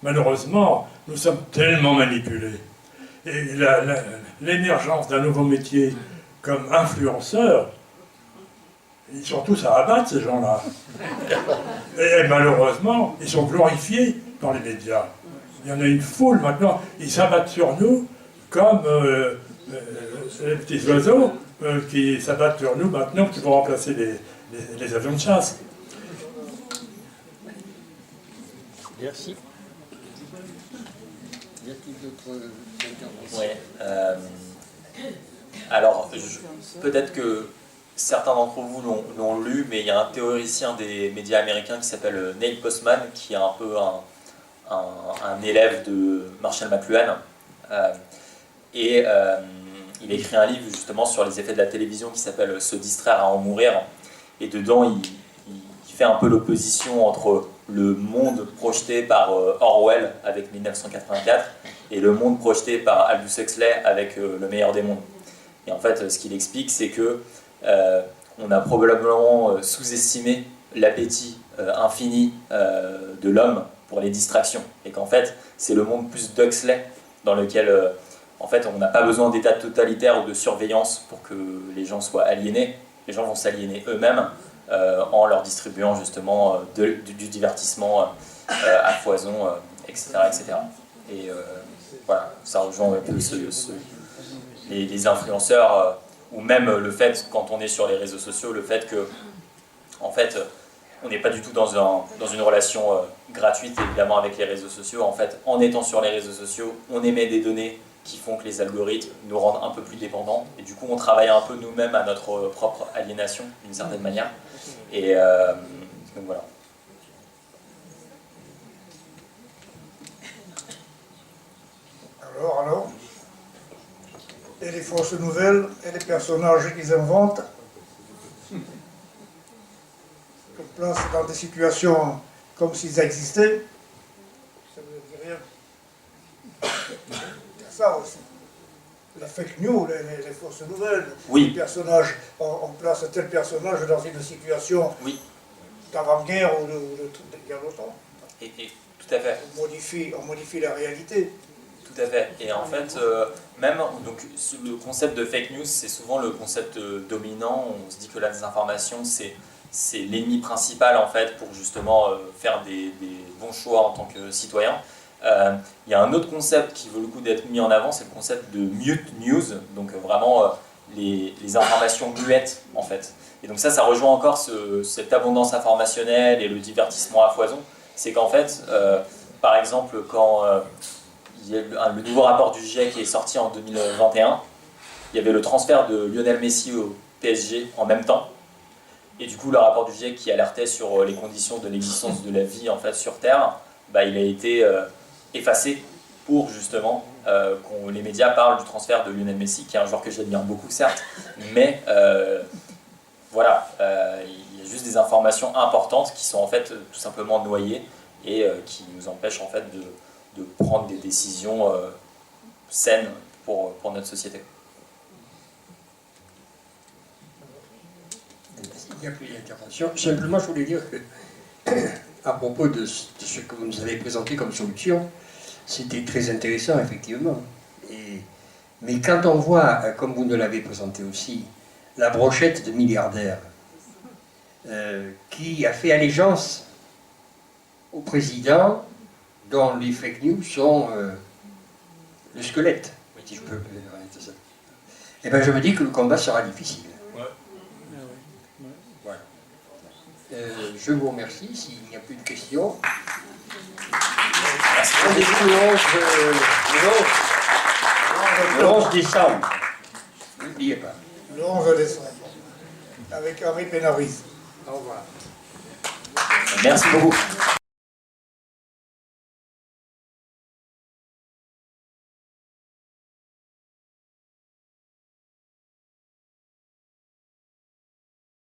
Malheureusement, nous sommes tellement manipulés. Et l'émergence d'un nouveau métier comme influenceur, ils sont tous à abattre, ces gens-là. Et malheureusement, ils sont glorifiés par les médias. Il y en a une foule maintenant, ils s'abattent sur nous comme les petits oiseaux qui s'abattent sur nous maintenant, qui vont remplacer les avions de chasse. Merci. Y a-t-il d'autres interventions? Ouais. Alors, peut-être que certains d'entre vous l'ont lu, mais il y a un théoricien des médias américains qui s'appelle Neil Postman, qui est un peu un élève de Marshall McLuhan. Et il a écrit un livre justement sur les effets de la télévision qui s'appelle Se distraire à en mourir. Et dedans, il fait un peu l'opposition entre le monde projeté par Orwell avec 1984 et le monde projeté par Aldous Huxley avec Le meilleur des mondes. Et en fait, ce qu'il explique, c'est que on a probablement sous-estimé l'appétit infini de l'homme pour les distractions. Et qu'en fait, c'est le monde plus d'Huxley dans lequel en fait, on n'a pas besoin d'état totalitaire ou de surveillance pour que les gens soient aliénés. Les gens vont s'aliéner eux-mêmes en leur distribuant justement du divertissement à foison, etc., etc. Et voilà, ça rejoint un peu les influenceurs, ou même le fait, quand on est sur les réseaux sociaux, le fait que, en fait, on n'est pas du tout dans une relation gratuite, évidemment, avec les réseaux sociaux. En fait, en étant sur les réseaux sociaux, on émet des données qui font que les algorithmes nous rendent un peu plus dépendants. Et du coup, on travaille un peu nous-mêmes à notre propre aliénation, d'une certaine manière. Et donc voilà. Alors, et les fausses nouvelles et les personnages qu'ils inventent, qu'on place dans des situations comme s'ils existaient, ça ne veut dire rien. Il y a ça aussi. Les fake news, les fausses nouvelles, Oui. les personnages, on place tel personnage dans une situation d'avant-guerre ou de guerre longtemps. Et tout à fait. On modifie la réalité. Tout à fait. Et en fait, même donc, le concept de fake news, c'est souvent le concept dominant. On se dit que la désinformation, c'est l'ennemi principal en fait pour justement faire des bons choix en tant que citoyen. Il y a un autre concept qui vaut le coup d'être mis en avant, c'est le concept de mute news, donc vraiment les informations muettes en fait. Et donc ça rejoint encore cette abondance informationnelle et le divertissement à foison. C'est qu'en fait, par exemple, quand il y a le nouveau rapport du GIEC qui est sorti en 2021, il y avait le transfert de Lionel Messi au PSG en même temps. Et du coup, le rapport du GIEC qui alertait sur les conditions de l'existence de la vie en fait, sur Terre, il a été effacé pour justement que les médias parlent du transfert de Lionel Messi, qui est un joueur que j'admire beaucoup, certes, mais voilà, il y a juste des informations importantes qui sont en fait tout simplement noyées et qui nous empêchent en fait de prendre des décisions saines pour notre société. Il n'y a plus d'intervention. Simplement, je voulais dire que, à propos de ce que vous nous avez présenté comme solution, c'était très intéressant, effectivement. Mais quand on voit, comme vous nous l'avez présenté aussi, la brochette de milliardaires qui a fait allégeance au président dont les fake news sont le squelette, si je peux arrêter ça. Eh bien, je me dis que le combat sera difficile. Voilà. Je vous remercie. S'il n'y a plus de questions. Rendez-vous le 11 décembre. N'oubliez pas. Le 11 décembre, avec Henri Pénariz. Au revoir. Merci beaucoup.